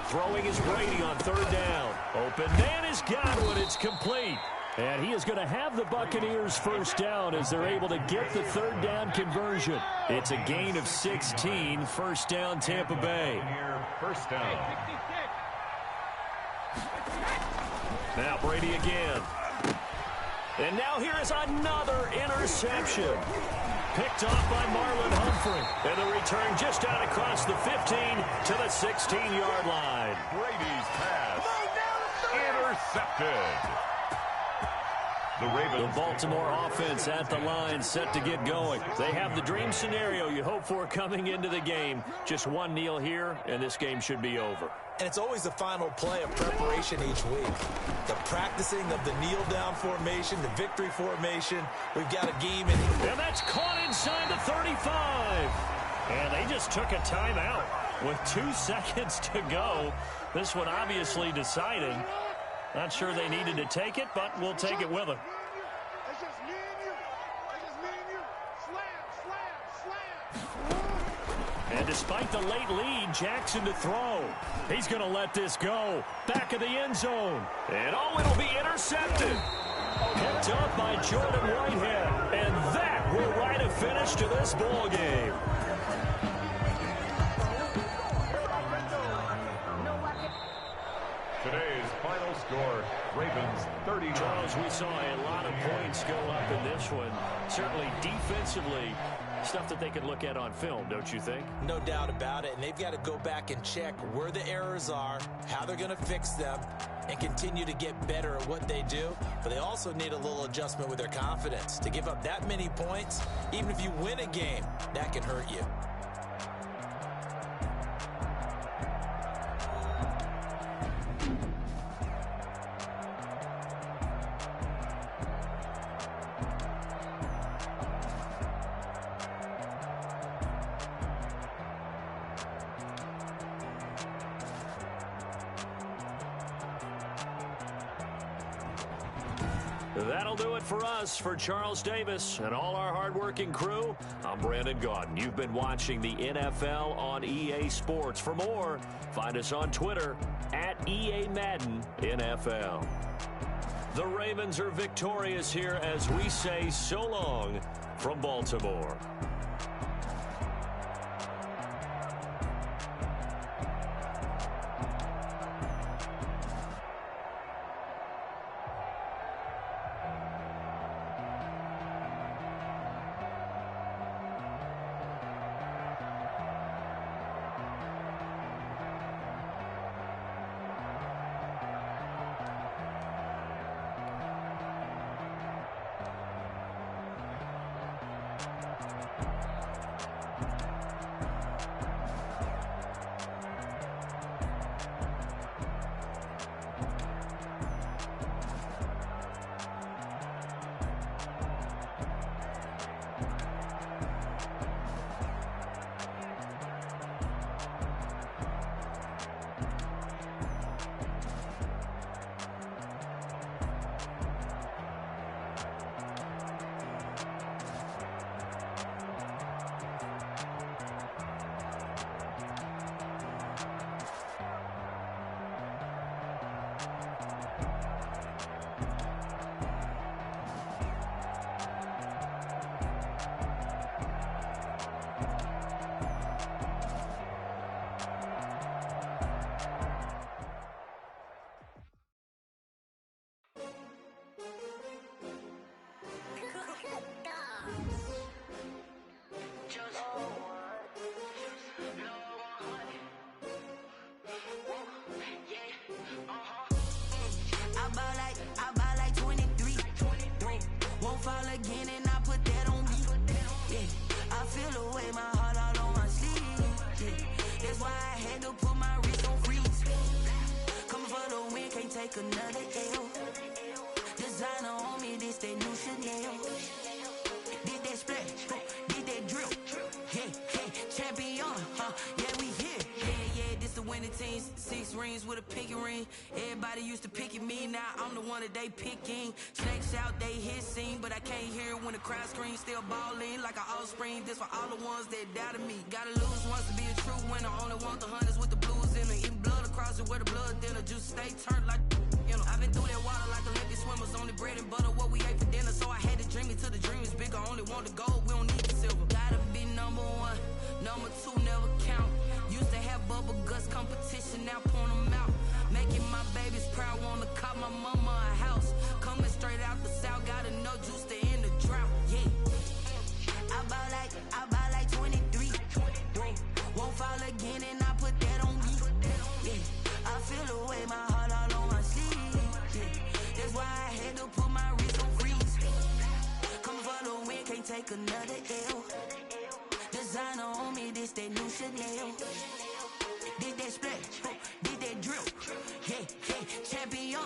Throwing is Brady on 3rd down. Open man has got one. It's complete. And he is going to have the Buccaneers first down as they're able to get the 3rd down conversion. It's a gain of 16, first down Tampa Bay. First down. Now Brady again. And now here is another interception. Picked off by Marlon Humphrey. And the return just out across the 15 to the 16-yard line. Brady's pass intercepted. The Ravens. The Baltimore offense at the line, set to get going. They have the dream scenario you hope for coming into the game. Just one kneel here, and this game should be over. And it's always the final play of preparation each week. The practicing of the kneel-down formation, the victory formation. We've got a game in here. And that's caught inside the 35. And they just took a timeout with 2 seconds to go. This one obviously decided. Not sure they needed to take it, but we'll take it with them. It's just me and you. It's just me and you. Slam, slam, slam. And despite the late lead, Jackson to throw. He's going to let this go. Back of the end zone. And it'll be intercepted. Picked up by Jordan Whitehead. And that will write a finish to this ball game. Today's final score, Ravens 30. Charles, we saw a lot of points go up in this one. Certainly defensively, stuff that they can look at on film, don't you think? No doubt about it. And they've got to go back and check where the errors are, how they're going to fix them, and continue to get better at what they do. But they also need a little adjustment with their confidence. To give up that many points, even if you win a game, that can hurt you. That'll do it for us. For Charles Davis and all our hardworking crew, I'm Brandon Gaudin. You've been watching the NFL on EA Sports. For more, find us on Twitter at EA Madden NFL. The Ravens are victorious here as we say so long from Baltimore. I buy like 23. Won't fall again and I put that on me. Yeah, I feel the way my heart all on my sleeve. Yeah, that's why I had to put my wrist on freeze. Coming for the win, can't take another L. Designer on me, this that new Chanel. Did that splash, did that drill. Yeah, champion, yeah, we here. Yeah, this the winning team. 6 rings with a pinky ring. Everybody used to picking me, now I'm the one that they picking. Snakes out, they hit scene, but I can't hear when the crowd screams. Still balling like an offspring. This for all the ones that doubted me. Gotta lose once to be a true winner. Only want the hunters with the blues in them. Eating blood across it where the blood dinner. Just stay turned like, you know. I've been through that water like Olympic swimmers. Only bread and butter, what we ate for dinner. So I had to dream it till the dream is bigger. Only want the gold, we don't need the silver. Gotta be number 1, number 2 never count. Used to have bubble guts competition, now point them out. Making my babies proud, wanna cop my mama a house. Coming straight out the south, got enough juice to end the drought. Yeah, I buy like 23. Won't fall again and I put that on me. Yeah, I feel the way my heart all on my sleeve. Yeah, that's why I had to put my wrist on freeze. take another L. Designer on me, this that new Chanel. Did that splash, did that drip. Yeah, yeah, champion,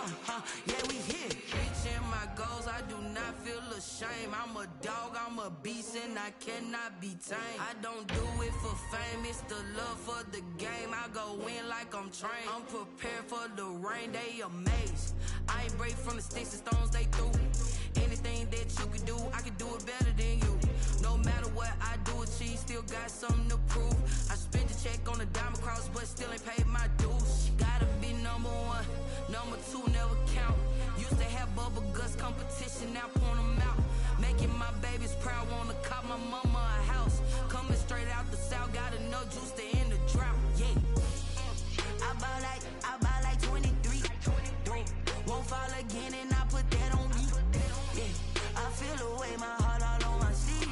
yeah, we here. Reaching my goals, I do not feel ashamed. I'm a dog, I'm a beast, and I cannot be tamed. I don't do it for fame, it's the love for the game. I go in like I'm trained. I'm prepared for the rain, they amazed. I ain't break from the sticks and stones, they through. Anything that you can do, I can do it better than you. No matter what I do, achieve, still got something to prove. I spent the check on the diamond cross, but still ain't paid my dues. Gotta be number one, number two never count. Used to have bubble guts competition, now point them out. Making my babies proud, wanna cop my mama a house. Coming straight out the south, got enough juice to end the drought. Yeah, I buy like 23. Won't fall again, and I put that on me. Yeah, I feel the way, my heart all on my sleeve.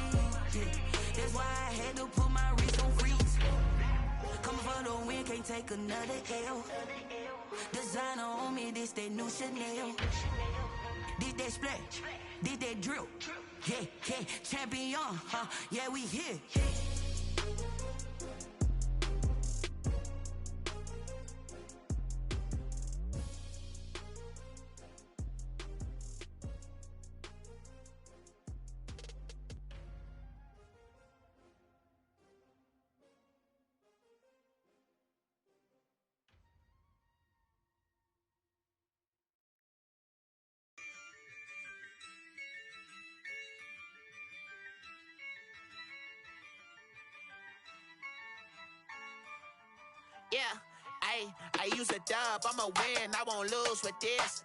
Yeah, that's why I had to put my wrist on freeze. Coming for the win, can't take another L. Designer on me, this that new Chanel. Did that splash, did that drip. Yeah, yeah, champion, yeah, we here. Yeah, I use a dub, I'ma win, I won't lose with this.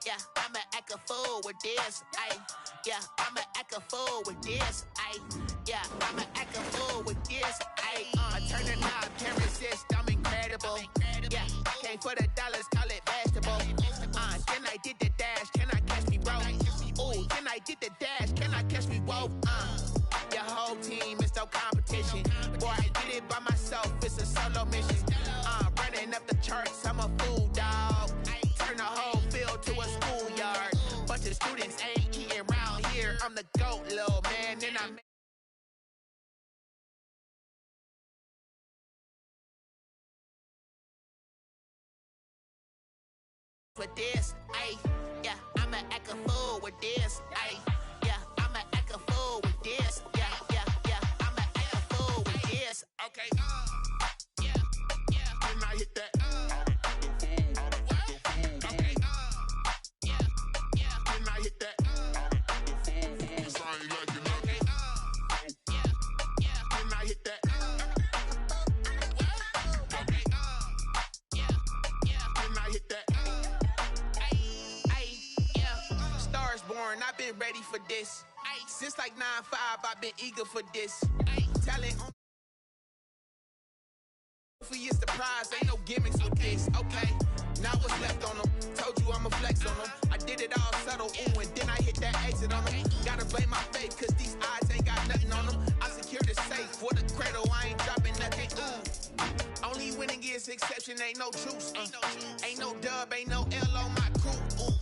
Yeah, I'ma act a fool with this. Yeah, I'ma act a fool with this. Yeah, I'ma act a fool with this. I turn the knob, can't resist, I'm incredible. Yeah, came for the dollars, call it vegetable. Then I did the dash, can I catch me, bro? Ooh, then I did the dash, can I catch me, whoa? Your whole team is no competition. Boy, I did it by myself, it's a solo mission. Running up the charts, I'm a fool, dog. Turn the whole field to a schoolyard. Bunch of students ain't eating round here. I'm the GOAT, little man, and I'm with this. Yeah, I'ma act a fool with this. Yeah, I'ma act a fool with this. Yeah, I'ma act a fool with this. Okay. Yeah. Then I hit that. Okay. Yeah. Then I hit that. Cause I ain't like it. Okay. Yeah. Then I hit that. Okay. Yeah. Then I hit that. Yeah. Stars born, I've been ready for this. Since like 9-5, I've been eager for this. Talent on is the prize, ain't no gimmicks with this, okay? Now what's left on them? Told you I'ma flex on them. I did it all subtle, ooh, and then I hit that exit on them. Gotta blame my faith, cause these odds ain't got nothing on them. I secured the safe for the cradle, I ain't dropping nothing, ooh. Only winning is exception, ain't no truce, Ain't no dub, ain't no L on my crew, ooh.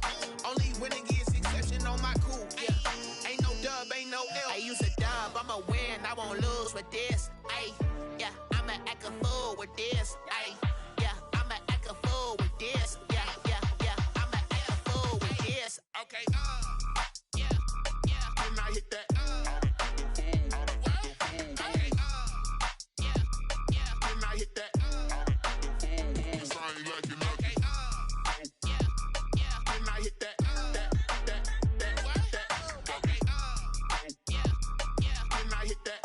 Only winning is exception on my crew, yeah. Ain't no dub, ain't no L. I use a dub, I'ma win, I won't lose with this, yeah. I'ma act a fool with this. Yeah, I'ma act a fool with this. Yeah, I'ma act a fool with this. Okay. Yeah. Then I hit that. Okay. Yeah. Then I hit that. Cause I ain't like it. Okay. Yeah. Then I hit that. Okay. Yeah. Then I hit that.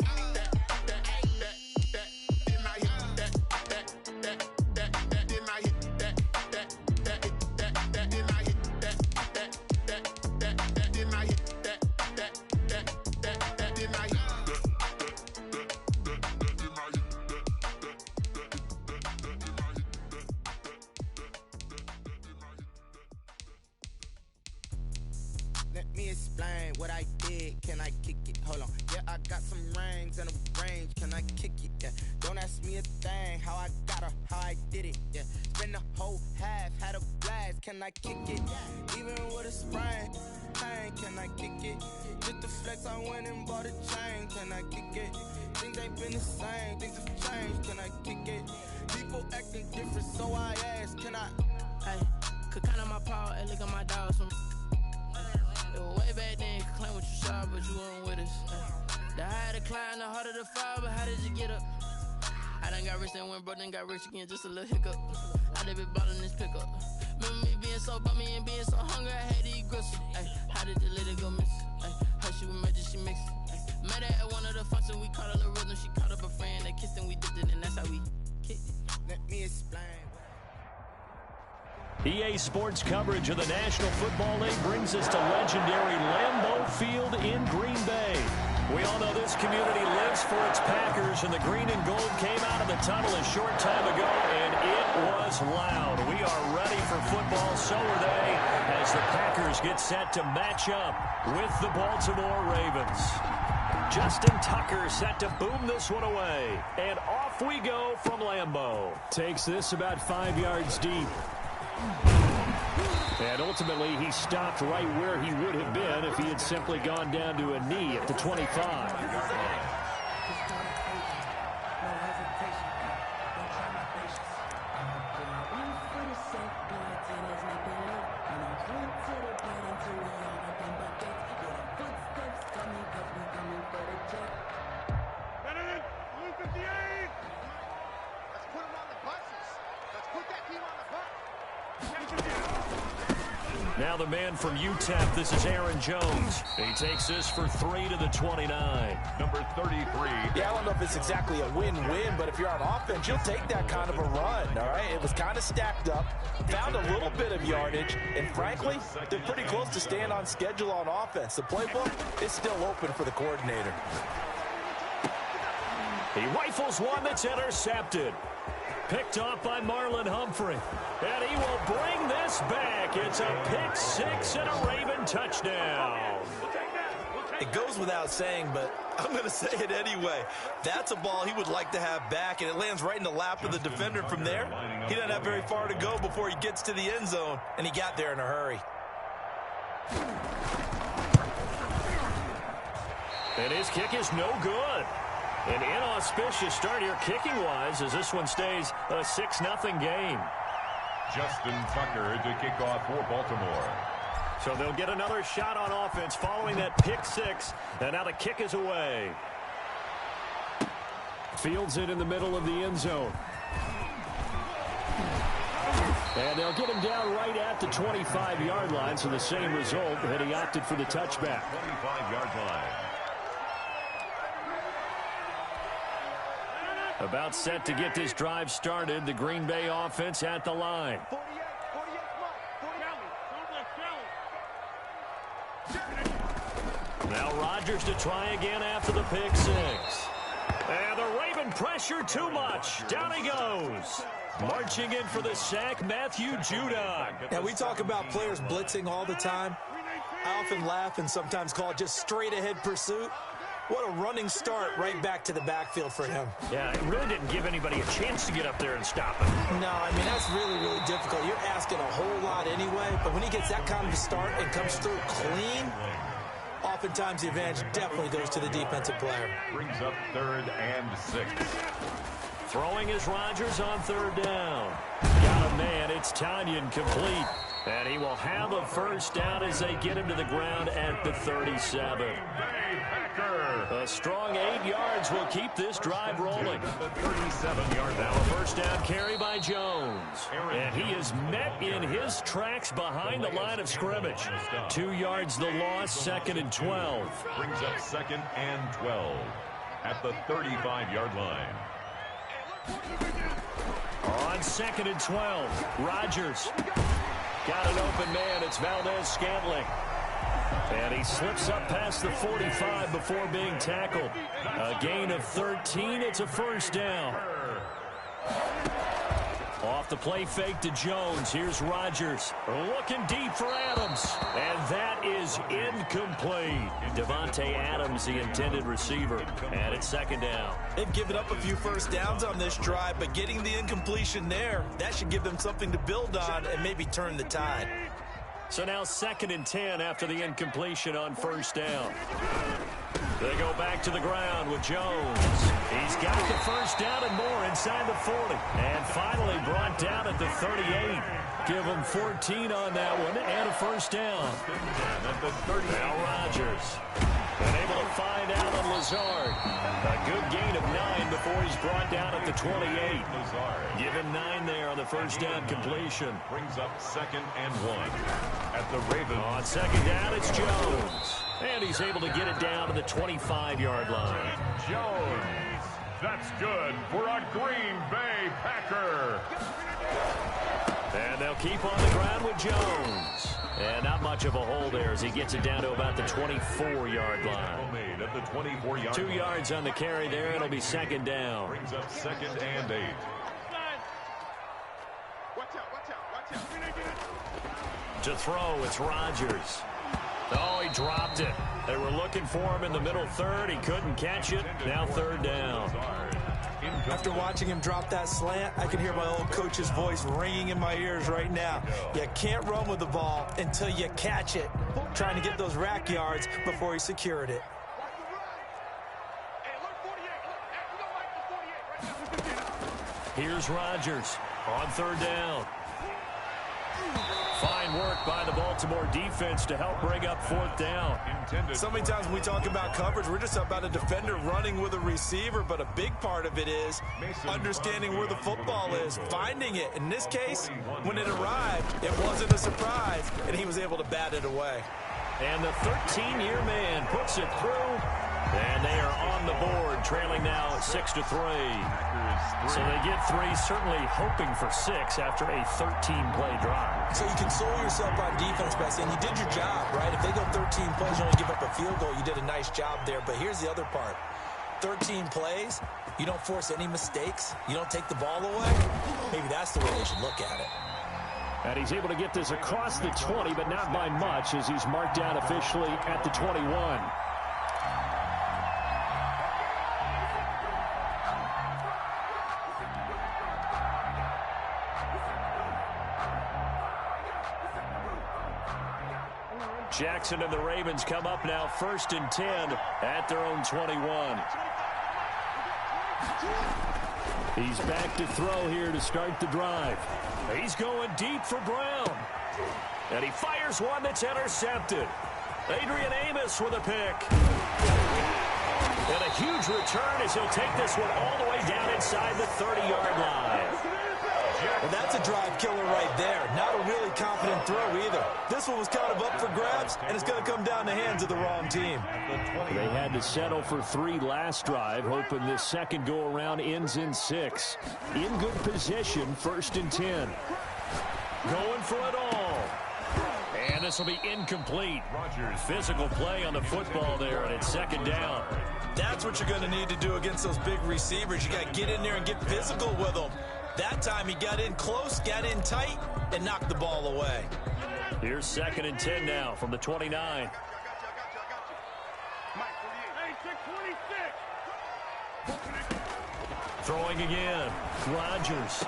Let me explain what I did. Can I kick it? Hold on. Yeah, I got some rings and a range. Can I kick it? Yeah. Don't ask me a thing, how I got her, how I did it. Yeah. Spend the whole half, had a blast, can I kick it? Even with a sprain, pain, can I kick it? Just the flex, I went and bought a chain, can I kick it? Things ain't been the same, things have changed, can I kick it? People acting different, so I ask, can I? Hey, could count on my power, and look at my dogs from. Way back then, you could claim what you saw, but you weren't with us. The higher the climb, the harder the fall, but how did you get up? I done got rich, then went broke, then got rich again, just a little hiccup. I done been ballin' this pickup. Remember me being so bummy and being so hungry, I had to eat gristle. Ay, how did the lady go miss? Ay, how she was magic, she mixed. Met her at one of the functions, we caught a little rhythm, she caught up a friend, they kissed and we dipped it, and that's how we kicked it. Let me explain. EA Sports coverage of the National Football League brings us to legendary Lambeau Field in Green Bay. We all know this community lives for its Packers, and the green and gold came out of the tunnel a short time ago, and it was loud. We are ready for football, so are they, as the Packers get set to match up with the Baltimore Ravens. Justin Tucker set to boom this one away, and off we go from Lambeau. Takes this about 5 yards deep. And ultimately, he stopped right where he would have been if he had simply gone down to a knee at the 25. Now the man from UTEP, this is Aaron Jones. He takes this for 3 to the 29. Number 33. Yeah, I don't know if it's exactly a win-win, but if you're on offense, you'll take that kind of a run, all right? It was kind of stacked up, found a little bit of yardage, and frankly, they're pretty close to staying on schedule on offense. The playbook is still open for the coordinator. He rifles one that's intercepted. Picked off by Marlon Humphrey. And he will bring this back. It's a pick six and a Raven touchdown. It goes without saying, but I'm going to say it anyway. That's a ball he would like to have back, and it lands right in the lap of the defender from there. He doesn't have very far to go before he gets to the end zone, and he got there in a hurry. And his kick is no good. An inauspicious start here kicking-wise as this one stays a 6-0 game. Justin Tucker to kick off for Baltimore. So they'll get another shot on offense following that pick six, and now the kick is away. Fields it in the middle of the end zone. And they'll get him down right at the 25-yard line, so the same result, and he opted for the touchback. 25-yard line. About set to get this drive started. The Green Bay offense at the line. Now Rodgers to try again after the pick six. And the Raven pressure too much. Down he goes. Marching in for the sack, Matthew Judon. And we talk about players blitzing all the time. I often laugh and sometimes call it just straight ahead pursuit. What a running start right back to the backfield for him. Yeah, it really didn't give anybody a chance to get up there and stop him. No, I mean, that's really, really difficult. You're asking a whole lot anyway, but when he gets that kind of a start and comes through clean, oftentimes the advantage definitely goes to the defensive player. Brings up 3rd and 6. Throwing is Rodgers on 3rd down. Got a man, it's Tanyan complete. And he will have a first down as they get him to the ground at the 37. A strong 8 yards will keep this drive rolling. The 37-yard now a first down carry by Jones. And he is met in his tracks behind the line of scrimmage. 2 yards the loss, 2nd and 12. Brings up 2nd and 12 at the 35-yard line. On 2nd and 12, Rodgers. Got an open man, it's Valdez-Scantling. And he slips up past the 45 before being tackled. A gain of 13, it's a first down. Off the play fake to Jones. Here's Rodgers. Looking deep for Adams. And that is incomplete. Devontae Adams, the intended receiver. And it's second down. They've given up a few first downs on this drive, but getting the incompletion there, that should give them something to build on and maybe turn the tide. So now 2nd and 10 after the incompletion on first down. They go back to the ground with Jones. He's got the first down and more inside the 40. And finally brought down at the 38. Give him 14 on that one and a first down. Now Rodgers. And able to find Allen Lazard. A good gain of 9 before he's brought down at the 28. Give him 9 there on the first down completion. Brings up 2nd and 1 at the Ravens. On second down, it's Jones. And he's able to get it down to the 25-yard line. Jones. That's good for a Green Bay Packer. And they'll keep on the ground with Jones. And not much of a hole there as he gets it down to about the 24-yard line. Made at the 24-yard 2 yards on the carry there. It'll be second down. Brings up 2nd and 8. To throw, it's Rodgers. Oh, he dropped it. They were looking for him in the middle third. He couldn't catch it. Now 3rd down. After watching him drop that slant, I can hear my old coach's voice ringing in my ears right now. You can't run with the ball until you catch it. Trying to get those rack yards before he secured it. Here's Rodgers on 3rd down. Fine work by the Baltimore defense to help bring up 4th down. So many times when we talk about coverage, we're just about a defender running with a receiver, but a big part of it is understanding where the football is, finding it. In this case, when it arrived, it wasn't a surprise, and he was able to bat it away. And the 13-year man puts it through. And they are on the board, trailing now 6-3. So they get 3, certainly hoping for 6 after a 13-play drive. So you console yourself on defense by saying you did your job, right? If they go 13 plays, you only give up a field goal, you did a nice job there. But here's the other part. 13 plays, you don't force any mistakes, you don't take the ball away. Maybe that's the way they should look at it. And he's able to get this across the 20, but not by much as he's marked down officially at the 21. Jackson and the Ravens come up now 1st and 10 at their own 21. He's back to throw here to start the drive. He's going deep for Brown. And he fires one that's intercepted. Adrian Amos with a pick. And a huge return as he'll take this one all the way down inside the 30-yard line. Well, that's a drive killer right there. Not a really confident throw either. This one was kind of up for grabs, and it's going to come down the hands of the wrong team. They had to settle for 3 last drive, hoping this second go-around ends in 6. In good position, 1st and 10. Going for it all. And this will be incomplete. Rodgers, physical play on the football there, and it's 2nd down. That's what you're going to need to do against those big receivers. You got to get in there and get physical with them. That time he got in close, got in tight, and knocked the ball away. Here's 2nd and 10 now from the 29. Throwing again. Rodgers.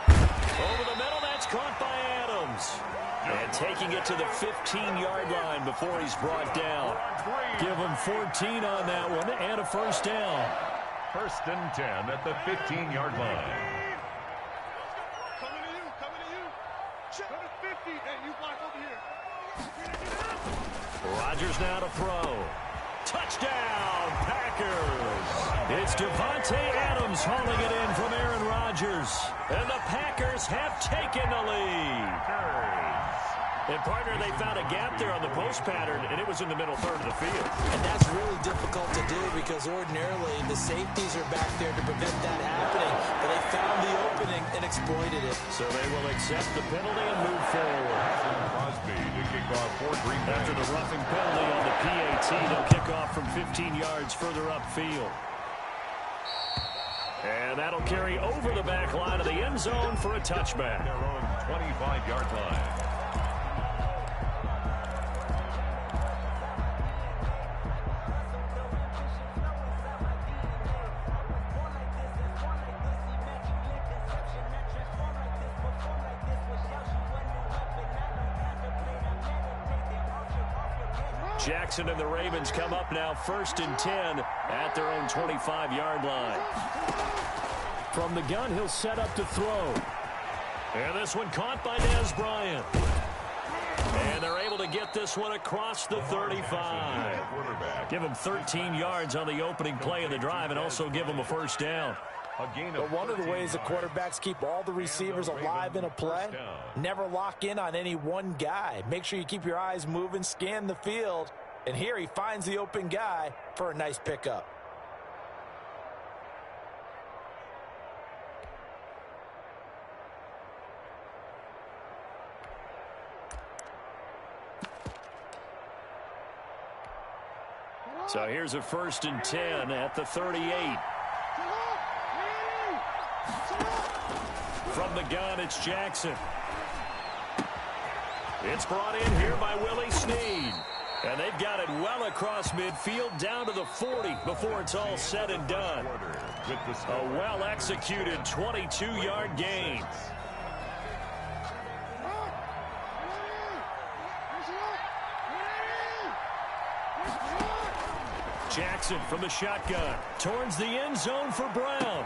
Over the middle, that's caught by Adams. And taking it to the 15-yard line before he's brought down. Give him 14 on that one and a first down. 1st and 10 at the 15-yard line. Rodgers now to throw. Touchdown, Packers. It's Devontae Adams hauling it in from Aaron Rodgers. And the Packers have taken the lead. And, partner, they found a gap there on the post pattern, and it was in the middle third of the field. And that's really difficult to do because ordinarily the safeties are back there to prevent that happening. But they found the opening and exploited it. So they will accept the penalty and move forward. Crosby to kick off for Green Bay. After the roughing penalty on the PAT, they'll kick off from 15 yards further upfield. And that'll carry over the back line of the end zone for a touchback. Their own 25-yard line. Jackson and the Ravens come up now 1st and 10 at their own 25-yard line. From the gun, he'll set up to throw. And this one caught by Dez Bryant. And they're able to get this one across the 35. Give him 13 yards on the opening play of the drive and also give him a first down. But one of the ways the quarterbacks keep all the receivers alive in a play, never lock in on any one guy. Make sure you keep your eyes moving, scan the field, and here he finds the open guy for a nice pickup. So here's a 1st and 10 at the 38. From the gun, it's Jackson. It's brought in here by Willie Snead. And they've got it well across midfield down to the 40 before it's all said and done. A well-executed 22-yard gain. Jackson from the shotgun towards the end zone for Brown.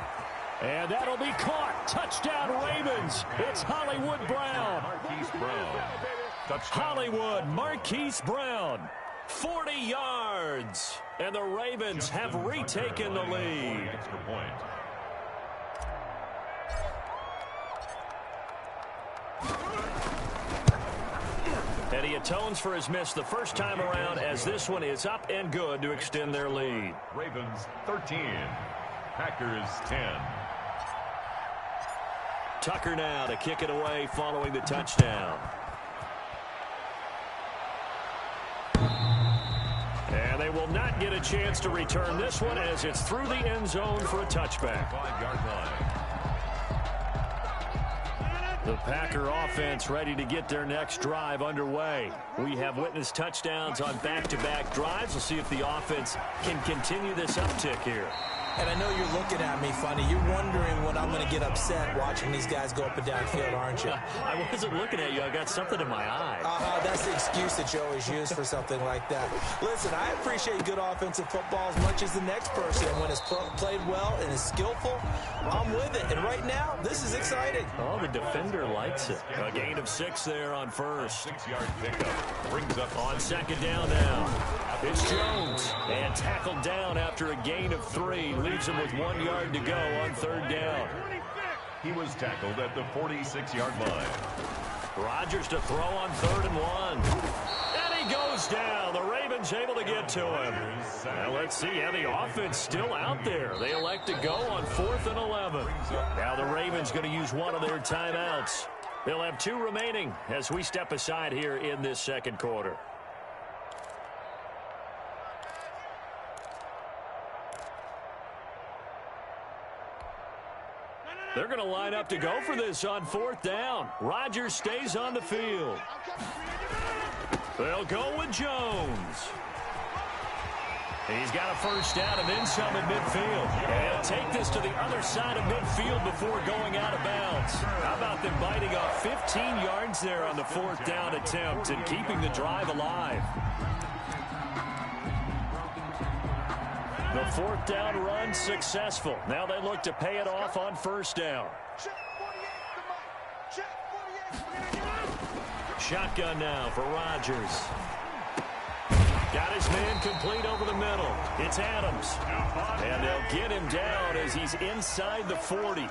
And that'll be caught. Touchdown, Ravens. It's Hollywood Brown. Marquise Brown. Touchdown. Hollywood, Marquise Brown. 40 yards. And the Ravens have retaken the lead. Extra point. And he atones for his miss the first time around as this one is up and good to extend their lead. Ravens 13. Packers 10. Tucker now to kick it away following the touchdown. And they will not get a chance to return this one as it's through the end zone for a touchback. 5-yard line. The Packer offense ready to get their next drive underway. We have witnessed touchdowns on back-to-back drives. We'll see if the offense can continue this uptick here. And I know you're looking at me funny. You're wondering when I'm going to get upset watching these guys go up and down the field, aren't you? I wasn't looking at you. I got something in my eye. That's the excuse that you always use for something like that. Listen, I appreciate good offensive football as much as the next person. And when it's played well and is skillful, I'm with it. And right now, this is exciting. Oh, the defender likes it. A gain of 6 there on first. 6-yard pickup. Brings up on second down now. It's Jones. And tackled down after a gain of 3. Leaves him with 1 yard to go on third down. He was tackled at the 46-yard line. Rodgers to throw on 3rd and 1. And he goes down. The Ravens able to get to him. Now let's see how the offense still out there. They elect to go on 4th and 11. Now the Ravens going to use one of their timeouts. They'll have 2 remaining as we step aside here in this second quarter. They're going to line up to go for this on 4th down. Rodgers stays on the field. They'll go with Jones. He's got a first down and then some in midfield. And he'll take this to the other side of midfield before going out of bounds. How about them biting off 15 yards there on the 4th down attempt and keeping the drive alive? The 4th down run successful. Now they look to pay it off on 1st down. Shotgun now for Rodgers. Got his man complete over the middle. It's Adams. And they'll get him down as he's inside the 40.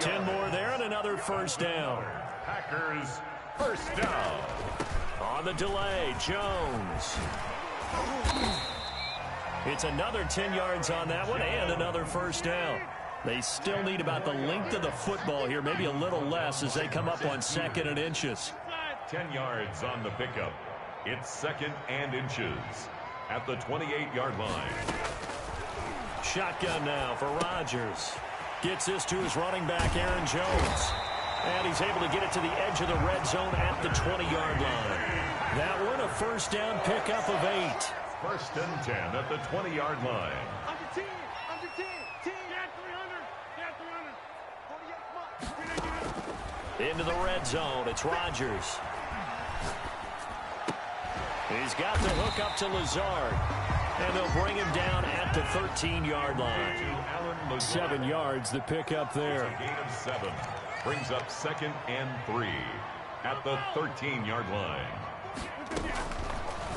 10 more there and another first down. Packers first down. On the delay, Jones. It's another 10 yards on that one and another first down. They still need about the length of the football here, maybe a little less as they come up on 2nd and inches. 10 yards on the pickup. It's 2nd and inches at the 28-yard line. Shotgun now for Rodgers. Gets this to his running back, Aaron Jones. And he's able to get it to the edge of the red zone at the 20-yard line. That one a first down pickup of 8. First and 10 at the 20-yard line. Under 10, under 10, 10, yeah, 300, yeah, 300. Into the red zone, it's Rodgers. He's got the hook up to Lazard. And they'll bring him down at the 13-yard line. 7 yards, the pickup there. A gain of 7. Brings up second and 3 at the 13-yard line.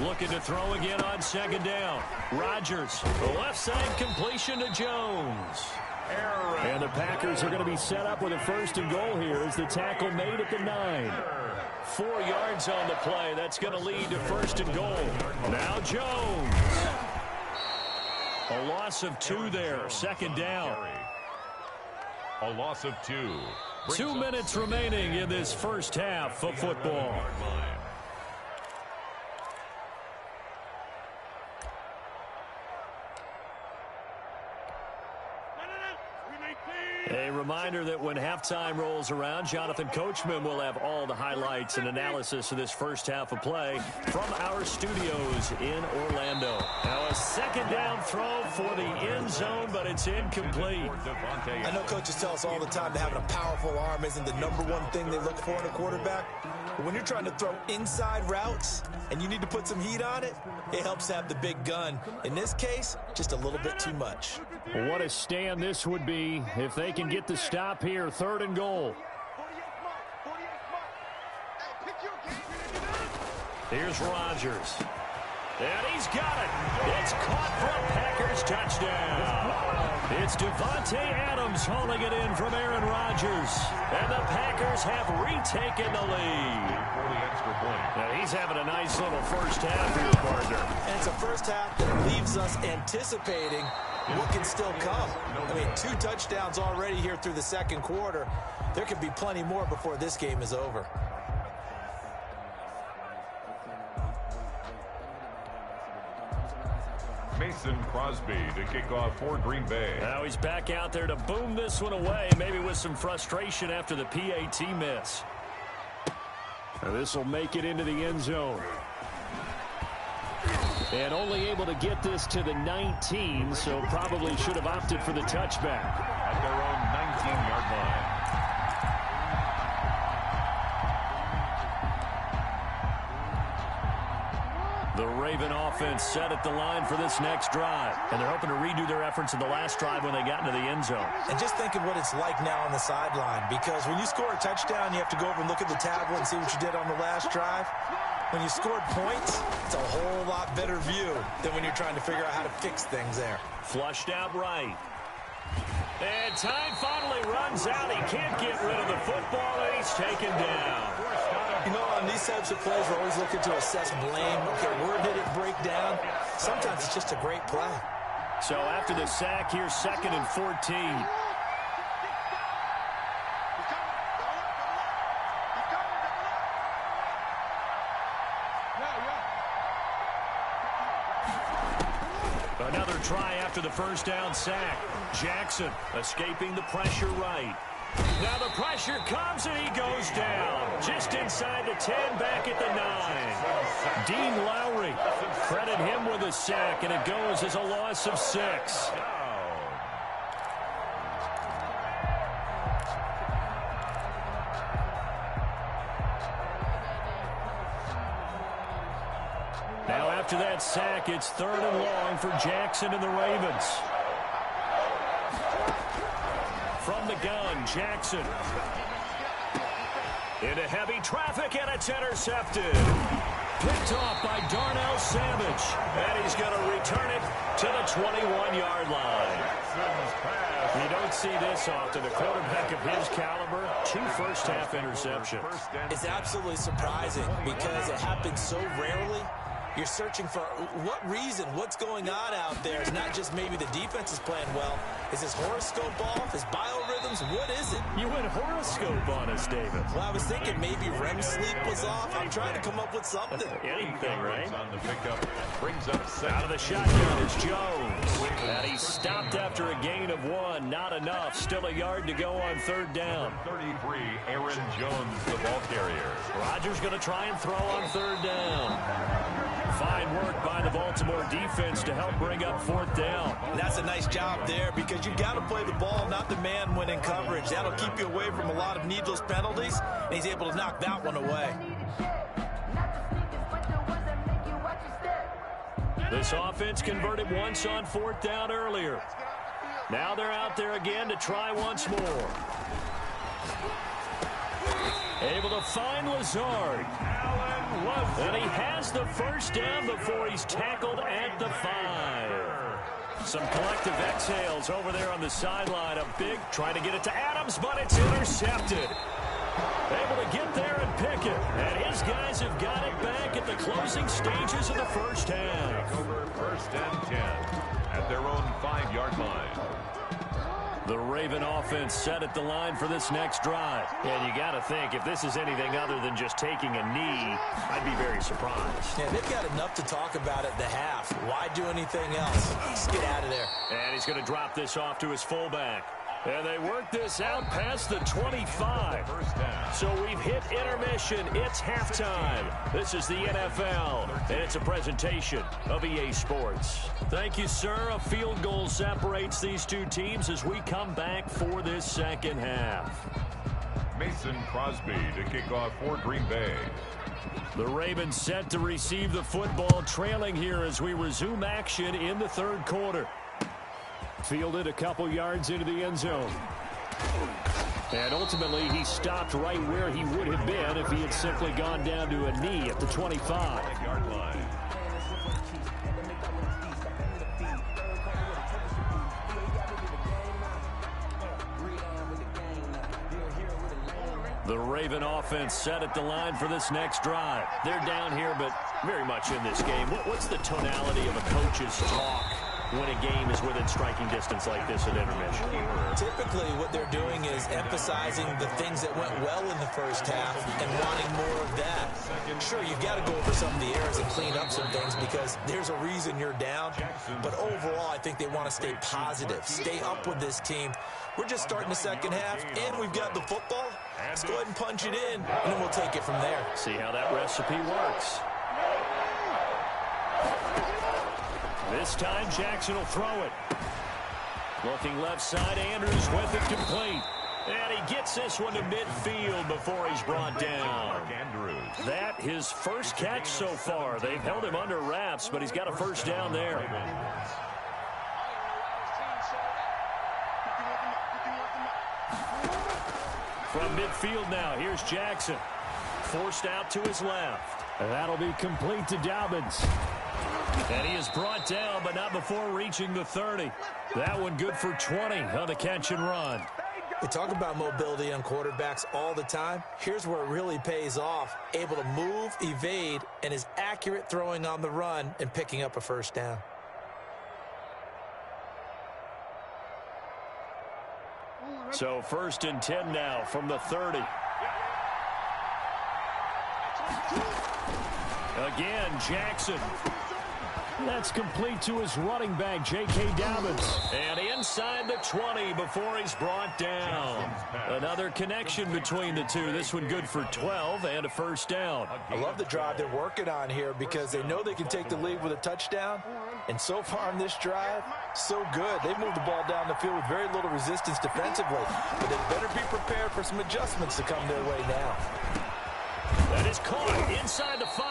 Looking to throw again on second down. Rodgers, the left side completion to Jones. And the Packers are going to be set up with a first and goal here as the tackle made at the 9. 4 yards on the play. That's going to lead to first and goal. Now Jones. A loss of 2 there. Second down. A loss of 2. 2 minutes remaining in this first half of football. A reminder that when halftime rolls around, Jonathan Coachman will have all the highlights and analysis of this first half of play from our studios in Orlando. Now a second down throw for the end zone, but it's incomplete. I know coaches tell us all the time that having a powerful arm isn't the #1 thing they look for in a quarterback. But when you're trying to throw inside routes and you need to put some heat on it, it helps to have the big gun. In this case, just a little bit too much. What a stand this would be if they can get the stop here. 3rd and goal. Here's Rodgers. And he's got it. It's caught for a Packers touchdown. It's Devontae Adams hauling it in from Aaron Rodgers. And the Packers have retaken the lead. Now he's having a nice little first half here, partner. And it's a first half that leaves us anticipating what can still come. I mean, 2 touchdowns already here through the second quarter. There could be plenty more before this game is over. Mason Crosby to kick off for Green Bay. Now he's back out there to boom this one away, maybe with some frustration after the PAT miss. Now this will make it into the end zone. And only able to get this to the 19, so probably should have opted for the touchback. At their own 19-yard line. The Raven offense set at the line for this next drive. And they're hoping to redo their efforts in the last drive when they got into the end zone. And just think of what it's like now on the sideline, because when you score a touchdown, you have to go over and look at the tablet and see what you did on the last drive. When you scored points, it's a whole lot better view than when you're trying to figure out how to fix things there. Flushed out right. And time finally runs out. He can't get rid of the football, and he's taken down. You know, on these types of plays, we're always looking to assess blame. Okay, where did it break down? Sometimes it's just a great play. So after the sack, here's 2nd and 14. Another try after the first down sack. Jackson escaping the pressure right. Now the pressure comes and he goes down. Just inside the 10, back at the 9. Dean Lowry, credit him with a sack, and it goes as a loss of 6. Now after that sack, it's 3rd and long for Jackson and the Ravens. From the gun, Jackson. Into heavy traffic, and it's intercepted. Picked off by Darnell Savage. And he's going to return it to the 21-yard line. You don't see this often. A quarterback of his caliber, 2 first-half interceptions. It's absolutely surprising because it happens so rarely. You're searching for what reason, what's going on out there. It's not just maybe the defense is playing well. Is his horoscope off? His biorhythms? What is it? You went horoscope on us, David. Well, I was thinking maybe REM sleep was off. I'm trying to come up with something. Anything, right? On the pickup, brings up Out of the shotgun is Jones. And he stopped after a gain of 1. Not enough. Still a yard to go on 3rd down. 33, Aaron Jones, the ball carrier. Rodgers going to try and throw on 3rd down. Fine work by the Baltimore defense to help bring up 4th down. And that's a nice job there because you've got to play the ball, not the man when in coverage. That'll keep you away from a lot of needless penalties, and he's able to knock that one away. This offense converted once on 4th down earlier. Now they're out there again to try once more. Able to find Lazard. And he has the 1st down before he's tackled at the 5. Some collective exhales over there on the sideline. A big trying to get it to Adams, but it's intercepted. Able to get there and pick it. And his guys have got it back at the closing stages of the 1st half. Over 1st and 10 at their own 5-yard line. The Raven offense set at the line for this next drive. And you got to think, if this is anything other than just taking a knee, I'd be very surprised. Yeah, they've got enough to talk about at the half. Why do anything else? Just get out of there. And he's going to drop this off to his fullback. And they work this out past the 25. So we've hit intermission. It's halftime. This is the NFL, and it's a presentation of EA Sports. Thank you, sir. A field goal separates these two teams as we come back for this 2nd half. Mason Crosby to kick off for Green Bay. The Ravens set to receive the football, trailing here as we resume action in the 3rd quarter. Fielded a couple yards into the end zone. And ultimately, he stopped right where he would have been if he had simply gone down to a knee at the 25-yard line. The Raven offense set at the line for this next drive. They're down here, but very much in this game. What's the tonality of a coach's talk when a game is within striking distance like this at intermission? Typically, what they're doing is emphasizing the things that went well in the 1st half and wanting more of that. Sure, you've got to go over some of the errors and clean up some things because there's a reason you're down. But overall, I think they want to stay positive, stay up with this team. We're just starting the 2nd half, and we've got the football. Let's go ahead and punch it in, and then we'll take it from there. See how that recipe works. This time, Jackson will throw it. Looking left side, Andrews with it complete. And he gets this one to midfield before he's brought down. That his 1st catch so far. They've held him under wraps, but he's got a 1st down there. From midfield now, here's Jackson. Forced out to his left. And that'll be complete to Dobbins. And he is brought down, but not before reaching the 30. That one good for 20 on the catch and run. We talk about mobility on quarterbacks all the time. Here's where it really pays off. Able to move, evade, and is accurate throwing on the run and picking up a 1st down. So 1st and 10 now from the 30. Again, Jackson. That's complete to his running back, J.K. Dobbins. And inside the 20 before he's brought down. Another connection between the two. This one good for 12 and a 1st down. I love the drive they're working on here because they know they can take the lead with a touchdown. And so far in this drive, so good. They moved the ball down the field with very little resistance defensively. But they better be prepared for some adjustments to come their way now. That is caught inside the 5.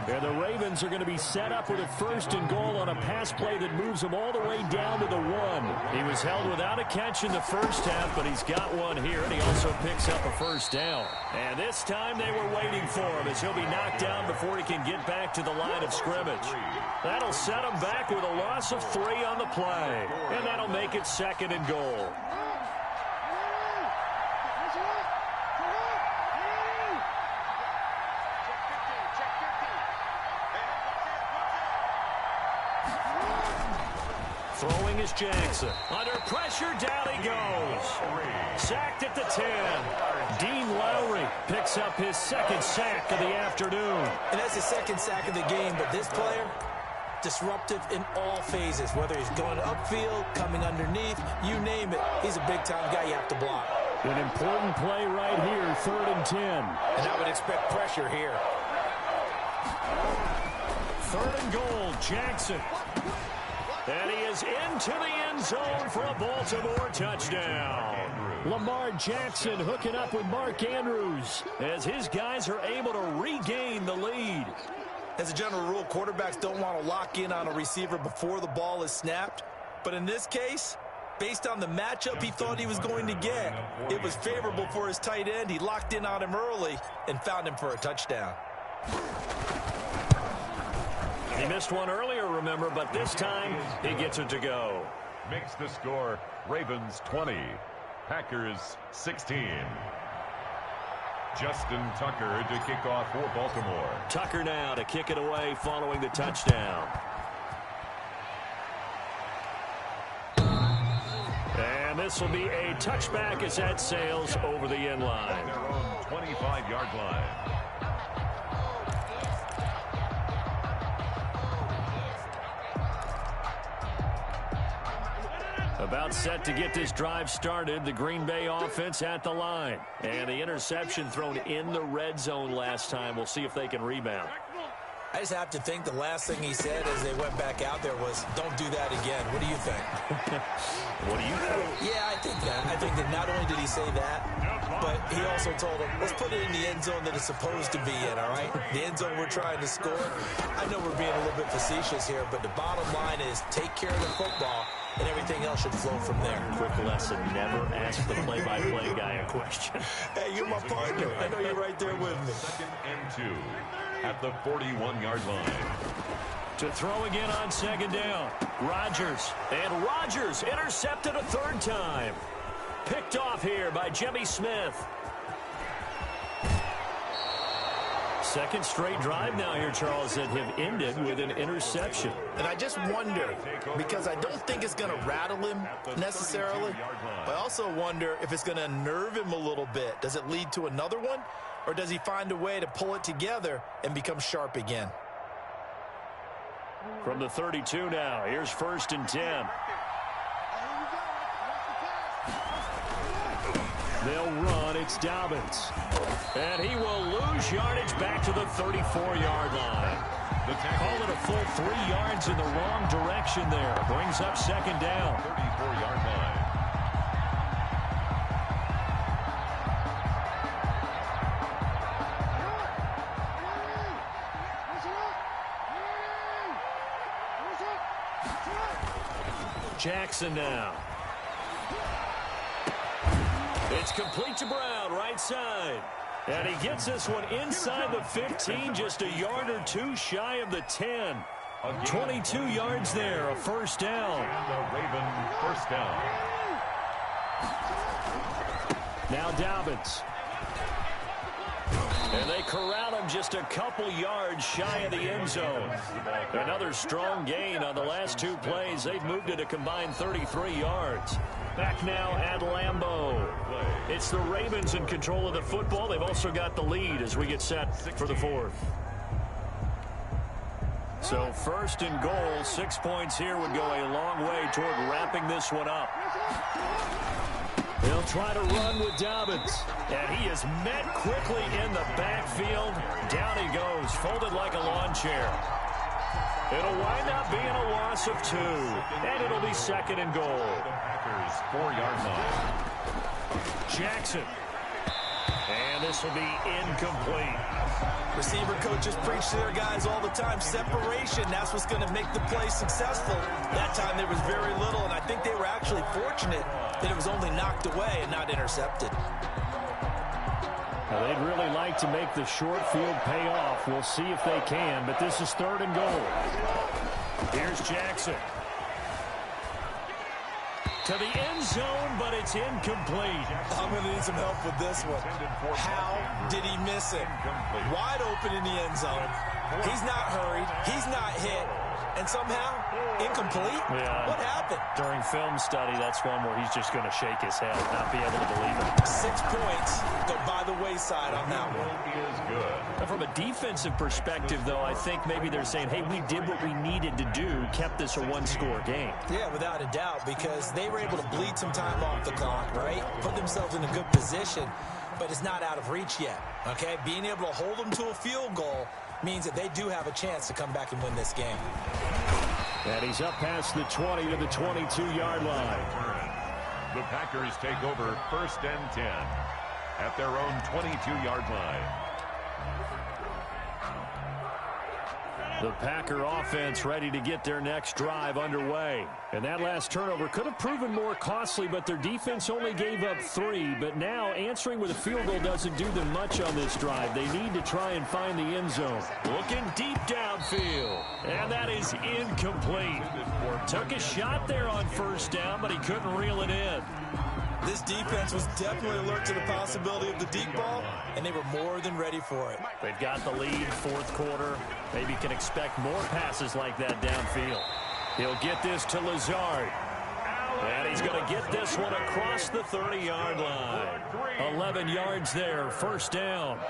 And the Ravens are going to be set up with a 1st and goal on a pass play that moves them all the way down to the 1. He was held without a catch in the 1st half, but he's got one here, and he also picks up a 1st down. And this time they were waiting for him as he'll be knocked down before he can get back to the line of scrimmage. That'll set him back with a loss of 3 on the play. And that'll make it 2nd and goal. Throwing is Jackson. Under pressure, down he goes. Sacked at the 10. Dean Lowry picks up his second sack of the afternoon. And that's his second sack of the game, but this player, disruptive in all phases, whether he's going upfield, coming underneath, you name it. He's a big-time guy you have to block. An important play right here, 3rd and 10. And I would expect pressure here. 3rd and goal, Jackson. And he is into the end zone for a Baltimore touchdown. Lamar Jackson hooking up with Mark Andrews as his guys are able to regain the lead. As a general rule, quarterbacks don't want to lock in on a receiver before the ball is snapped. But in this case, based on the matchup he thought he was going to get, it was favorable for his tight end. He locked in on him early and found him for a touchdown. He missed one earlier, remember, but this time he gets it to go. Makes the score Ravens 20, Packers 16. Justin Tucker to kick off for Baltimore. Tucker now to kick it away following the touchdown. And this will be a touchback as that sails over the end line. Their own 25-yard line. About set to get this drive started, the Green Bay offense at the line. And the interception thrown in the red zone last time. We'll see if they can rebound. I just have to think the last thing he said as they went back out there was, don't do that again. What do you think? What do you think? Yeah, I think that. I think that not only did he say that, but he also told him, let's put it in the end zone that it's supposed to be in, all right? The end zone we're trying to score. I know we're being a little bit facetious here, but the bottom line is take care of the football, and everything else should flow from there. Quick lesson, never ask the play-by-play guy a question. Hey, you're my partner. I know you're right there with me. 2nd and 2 at the 41-yard line. To throw again on 2nd down. Rodgers. And Rodgers intercepted a 3rd time. Picked off here by Jimmy Smith. Second straight drive now here, Charles, that have ended with an interception. And I just wonder, because I don't think it's going to rattle him necessarily, but I also wonder if it's going to nerve him a little bit. Does it lead to another one, or does he find a way to pull it together and become sharp again? From the 32 now, here's 1st and 10. They'll run. It's Dobbins. And he will lose yardage back to the 34-yard line. Call it a full 3 yards in the wrong direction there. Brings up 2nd down. 34-yard line. Jackson now. It's complete to Brown, right side. And he gets this one inside the 15, just a yard or two shy of the 10. 22 yards there, a 1st down. And the Raven 1st down. Now Dobbins. And they corral him just a couple yards shy of the end zone. Another strong gain on the last 2 plays. They've moved it a combined 33 yards. Back now at Lambeau. It's the Ravens in control of the football. They've also got the lead as we get set for the 4th. So 1st and goal, 6 points here would go a long way toward wrapping this one up. They'll try to run with Dobbins. And he is met quickly in the backfield. Down he goes, folded like a lawn chair. It'll wind up being a loss of 2. And it'll be 2nd and goal. The Packers 4-yard line. Jackson. And this will be incomplete. Receiver coaches preach to their guys all the time. Separation, that's what's going to make the play successful. That time there was very little, and I think they were actually fortunate that it was only knocked away and not intercepted. Now, they'd really like to make the short field pay off. We'll see if they can, but this is 3rd and goal. Here's Jackson. To the end zone, but it's incomplete. I'm going to need some help with this one. How did he miss it? Wide open in the end zone. He's not hurried. He's not hit. and somehow incomplete? Yeah. What happened? During film study, that's one where he's just going to shake his head, not be able to believe it. 6 points go by the wayside on that one. Is good. And from a defensive perspective, though, I think maybe they're saying, hey, we did what we needed to do, kept this a one-score game. Yeah, without a doubt, because they were able to bleed some time off the clock, right? Put themselves in a good position, but it's not out of reach yet, okay? Being able to hold them to a field goal means that they do have a chance to come back and win this game. And he's up past the 20 to the 22-yard line. The Packers take over 1st and 10 at their own 22-yard line. The Packer offense ready to get their next drive underway. And that last turnover could have proven more costly, but their defense only gave up 3. But now answering with a field goal doesn't do them much on this drive. They need to try and find the end zone. Looking deep downfield. And that is incomplete. Took a shot there on 1st down, but he couldn't reel it in. This defense was definitely alert to the possibility of the deep ball, and they were more than ready for it. They've got the lead, 4th quarter. Maybe can expect more passes like that downfield. He'll get this to Lazard. And he's going to get this one across the 30-yard line. 11 yards there, 1st down.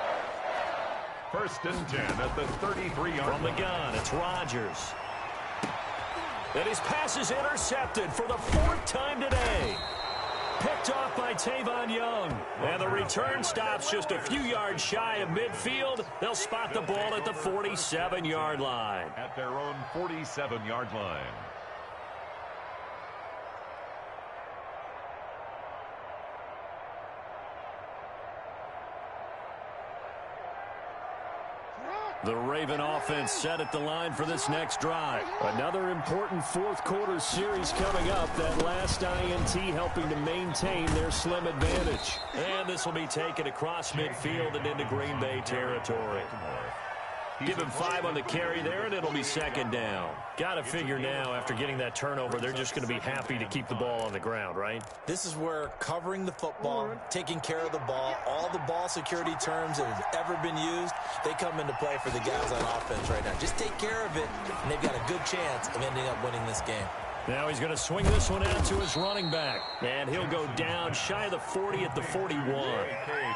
1st and 10 at the 33-yard From the gun, it's Rodgers. And his pass is intercepted for the 4th time today. Picked off by Tavon Young. And the return stops just a few yards shy of midfield. They'll spot the ball at the 47-yard line. At their own 47-yard line. The Raven offense set at the line for this next drive. Another important 4th quarter series coming up. That last INT helping to maintain their slim advantage. And this will be taken across midfield and into Green Bay territory. Give him 5 on the carry there, and it'll be 2nd down. Got to figure now, after getting that turnover, they're just going to be happy to keep the ball on the ground, right? This is where covering the football, taking care of the ball, all the ball security terms that have ever been used, they come into play for the guys on offense right now. Just take care of it, and they've got a good chance of ending up winning this game. Now he's going to swing this one out to his running back. And he'll go down shy of the 40 at the 41.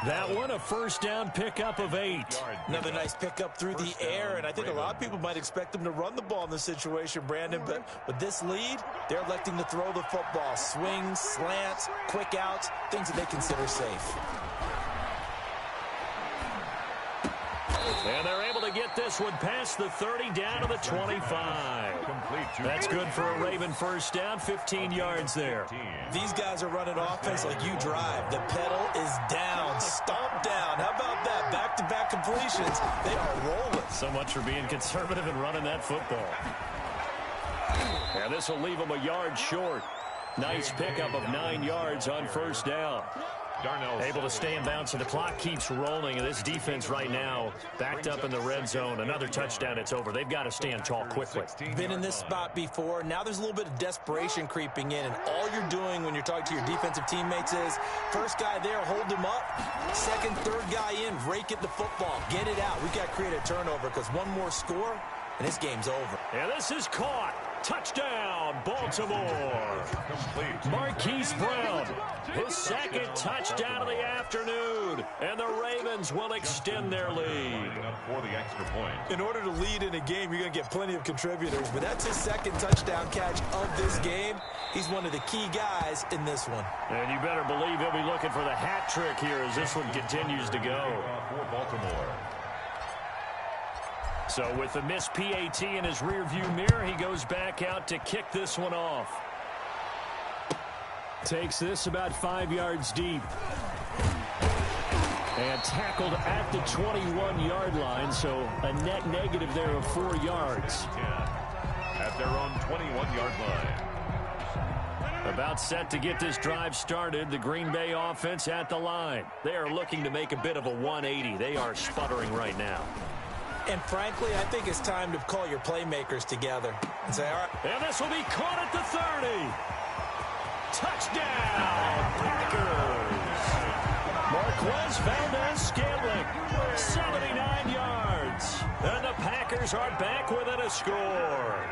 That one, a 1st down pickup of 8. Another nice pickup through the air, and I think a lot of people might expect them to run the ball in this situation, Brandon. But with this lead, they're electing to throw the football. Swings, slants, quick outs, things that they consider safe. And they're able to get this one past the 30 down to the 25. That's good for a Raven 1st down, 15 yards there. These guys are running offense like you drive. The pedal is down, stomp down. How about that? Back-to-back completions. They are rolling. So much for being conservative and running that football. And this will leave them a yard short. Nice pickup of 9 yards on 1st down. Able to stay in bounds, so the clock keeps rolling. And this defense right now backed up in the red zone. Another touchdown, it's over. They've got to stand tall quickly. Been in this spot before. Now there's a little bit of desperation creeping in. And all you're doing when you're talking to your defensive teammates is, first guy there, hold him up. Second, third guy in, rake at the football. Get it out. We've got to create a turnover because one more score, and this game's over. And this is caught. Touchdown, Baltimore. Marquise Brown, his 2nd touchdown of the afternoon. And the Ravens will extend their lead. For the extra point. In order to lead in a game, you're going to get plenty of contributors. But that's his 2nd touchdown catch of this game. He's one of the key guys in this one. And you better believe he'll be looking for the hat trick here as this one continues to go. For Baltimore. So with the missed PAT in his rearview mirror, he goes back out to kick this one off. Takes this about 5 yards deep. And tackled at the 21-yard line, so a net negative there of 4 yards. At their own 21-yard line. About set to get this drive started. The Green Bay offense at the line. They are looking to make a bit of a 180. They are sputtering right now. And frankly, I think it's time to call your playmakers together and say, all right. And this will be caught at the 30. Touchdown, Packers. Marquez Valdez-Scantling, 79 yards. And the Packers are back within a score.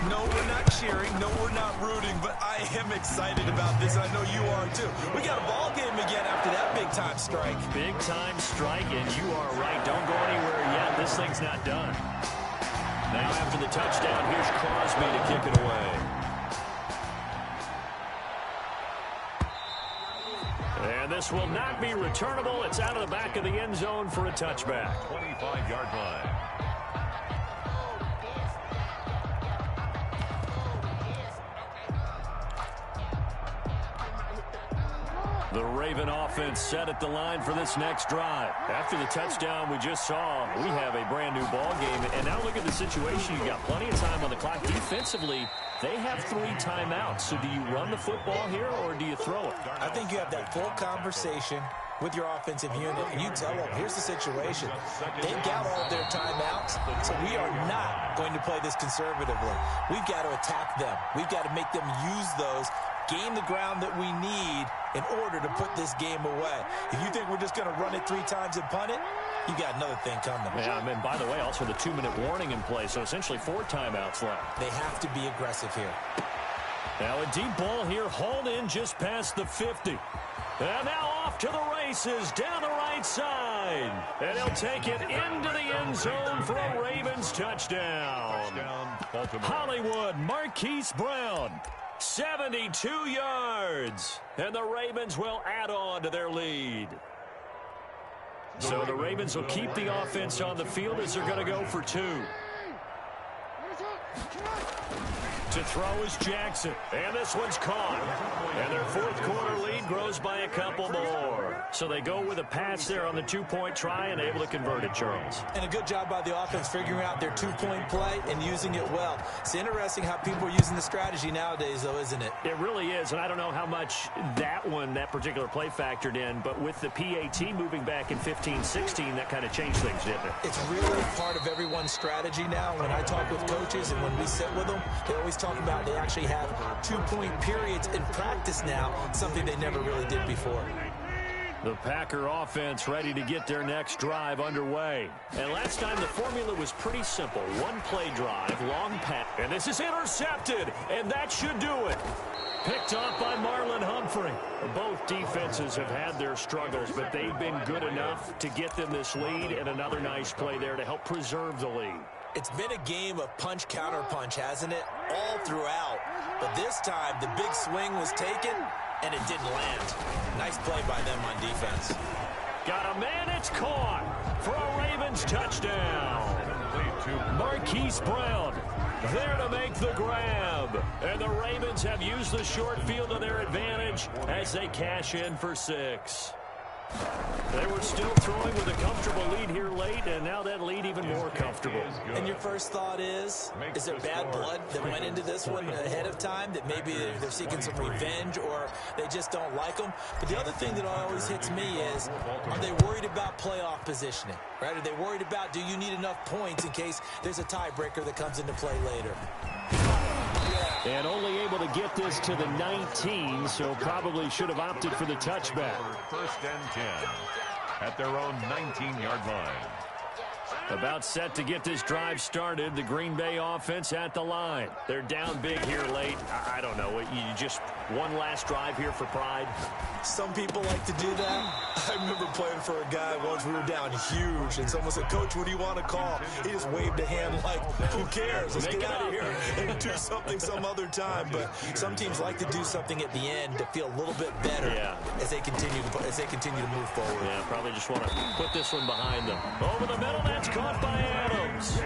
No, we're not cheering. No, we're not rooting, but I am excited about this. I know you are too. We got a ball game again after that big-time strike. Big-time strike, and you are right. Don't go anywhere yet. This thing's not done. Now after the touchdown, here's Crosby to kick it away. And this will not be returnable. It's out of the back of the end zone for a touchback. 25-yard line. The Raven offense set at the line for this next drive. After the touchdown we just saw, we have a brand new ball game. And now look at the situation. You've got plenty of time on the clock. Defensively, they have 3 timeouts. So do you run the football here or do you throw it? I think you have that full conversation with your offensive unit, and you tell them, here's the situation. They've got all of their timeouts, so we are not going to play this conservatively. We've got to attack them. We've got to make them use those, gain the ground that we need in order to put this game away. If you think we're just going to run it 3 times and punt it, you got another thing coming. Yeah, and by the way, also the 2-minute warning in play, so essentially 4 timeouts left. They have to be aggressive here. Now a deep ball here, hauled in just past the 50. And now off to the races down the right side. And he'll take it into the end zone for a Ravens touchdown. Hollywood Marquise Brown, 72 yards. And the Ravens will add on to their lead. So the Ravens will keep the offense on the field as they're going to go for 2. To throw is Jackson, and this one's caught. And their 4th quarter lead grows by a couple more. So they go with a pass there on the 2-point try and able to convert it, Charles. And a good job by the offense figuring out their 2-point play and using it well. It's interesting how people are using the strategy nowadays, though, isn't it? It really is, and I don't know how much that particular play factored in, but with the PAT moving back in 15-16, that kind of changed things, didn't it? It's really part of everyone's strategy now. When I talk with coaches and when we sit with them, they always talk about they actually have 2-point periods in practice now, something they never really did before. The Packer offense ready to get their next drive underway. And last time the formula was pretty simple. 1-play drive, long pass, and this is intercepted, and that should do it. Picked off by Marlon Humphrey. Both defenses have had their struggles, but they've been good enough to get them this lead, and another nice play there to help preserve the lead. It's been a game of punch-counter-punch, hasn't it? All throughout. But this time, the big swing was taken, and it didn't land. Nice play by them on defense. Got a man, it's caught for a Ravens touchdown. Marquise Brown there to make the grab. And the Ravens have used the short field to their advantage as they cash in for 6. They were still throwing with a comfortable lead here late, and now that lead even more comfortable. And your first thought is there bad blood that went into this one ahead of time, that maybe they're seeking some revenge or they just don't like them? But the other thing that always hits me is, are they worried about playoff positioning? Right? Are they worried about, do you need enough points in case there's a tiebreaker that comes into play later? And only able to get this to the 19, so probably should have opted for the touchback. 1st and 10 at their own 19-yard line. About set to get this drive started. The Green Bay offense at the line. They're down big here late. I don't know. You just one last drive here for pride? Some people like to do that. I remember playing for a guy once. We were down huge, and someone said, "Coach, what do you want to call?" He just waved a hand like, who cares? Let's get out of here and do something some other time. But some teams like to do something at the end to feel a little bit better as they continue to move forward. Yeah, probably just want to put this one behind them. Over the middle, that's caught by Adams.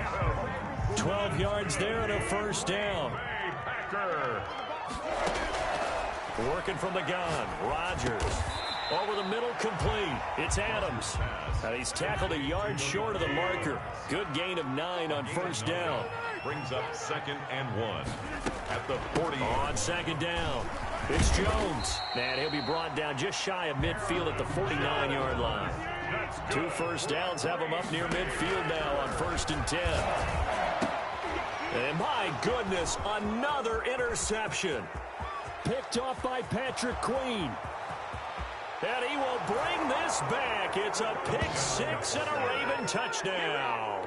12 yards there and a 1st down. Working from the gun, Rodgers. Over the middle, complete. It's Adams. And he's tackled a yard short of the marker. Good gain of 9 on 1st down. Brings up 2nd and 1 at the 40. On 2nd down, it's Jones. And he'll be brought down just shy of midfield at the 49-yard line. 2 1st downs have him up near midfield now on 1st and 10. And my goodness, another interception. Picked off by Patrick Queen. And he will bring this back. It's a pick 6 and a Raven touchdown.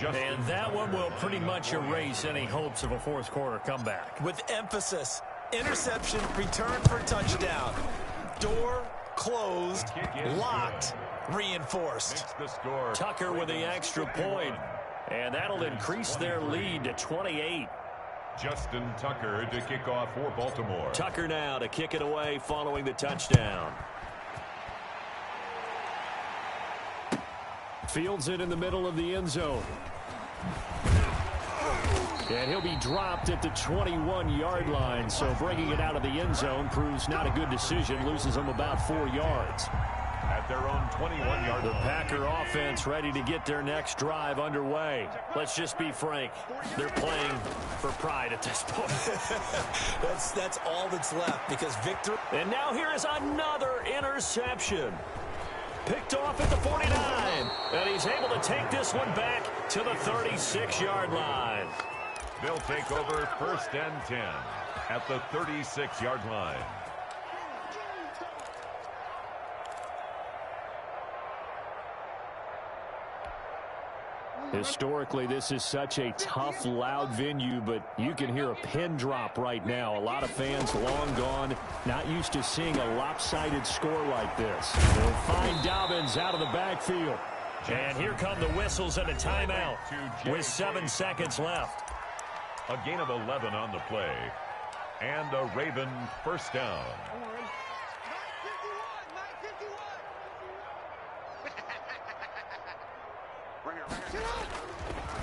And that one will pretty much erase any hopes of a fourth quarter comeback. With emphasis, interception, return for touchdown. Door closed, locked, reinforced. Tucker with the extra point. And that'll increase their lead to 28. Justin Tucker to kick off for Baltimore. Tucker now to kick it away following the touchdown. Fields it in the middle of the end zone. And he'll be dropped at the 21-yard line. So bringing it out of the end zone proves not a good decision. Loses them about 4 yards. At their own 21-yard line. The Packer offense ready to get their next drive underway. Let's just be frank. They're playing for pride at this point. That's all that's left because victory. And now here is another interception. Picked off at the 49. And he's able to take this one back to the 36-yard line. They'll take over 1st and 10 at the 36-yard line. Historically, this is such a tough, loud venue, but you can hear a pin drop right now. A lot of fans long gone, not used to seeing a lopsided score like this. They'll find Dobbins out of the backfield. And here come the whistles and a timeout with 7 seconds left. A gain of 11 on the play. And a Raven first down.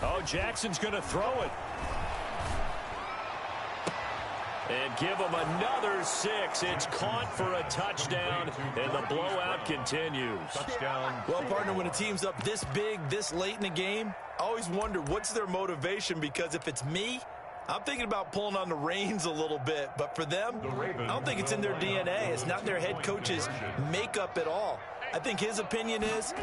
Oh, Jackson's going to throw it. And give him another 6. It's caught for a touchdown, and the blowout continues. Touchdown. Well, partner, when a team's up this big, this late in the game, I always wonder what's their motivation, because if it's me, I'm thinking about pulling on the reins a little bit. But for them, I don't think it's in their DNA. It's not their head coach's makeup at all. I think his opinion is,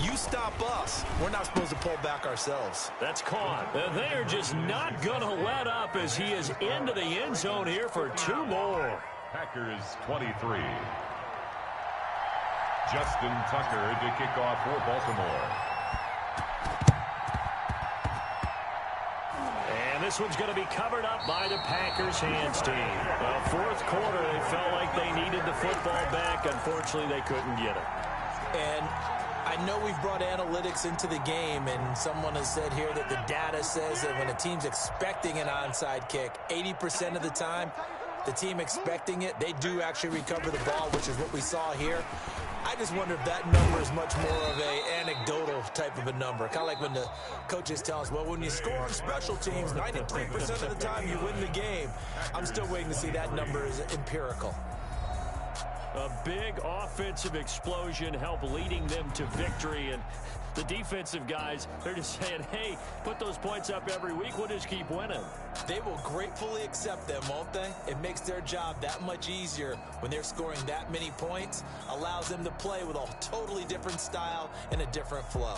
you stop us, we're not supposed to pull back ourselves. That's caught. They are just not going to let up as he is into the end zone here for 2 more. Packers 23. Justin Tucker to kick off for Baltimore. And this one's going to be covered up by the Packers hands team. Well, fourth quarter, they felt like they needed the football back. Unfortunately, they couldn't get it. And I know we've brought analytics into the game, and someone has said here that the data says that when a team's expecting an onside kick, 80% of the time, the team expecting it, they do actually recover the ball, which is what we saw here. I just wonder if that number is much more of an anecdotal type of a number. Kind of like when the coaches tell us, well, when you score on special teams, 93% of the time you win the game. I'm still waiting to see that number is empirical. A big offensive explosion helped leading them to victory. And the defensive guys, they're just saying, hey, put those points up every week. We'll just keep winning. They will gratefully accept them, won't they? It makes their job that much easier when they're scoring that many points. Allows them to play with a totally different style and a different flow.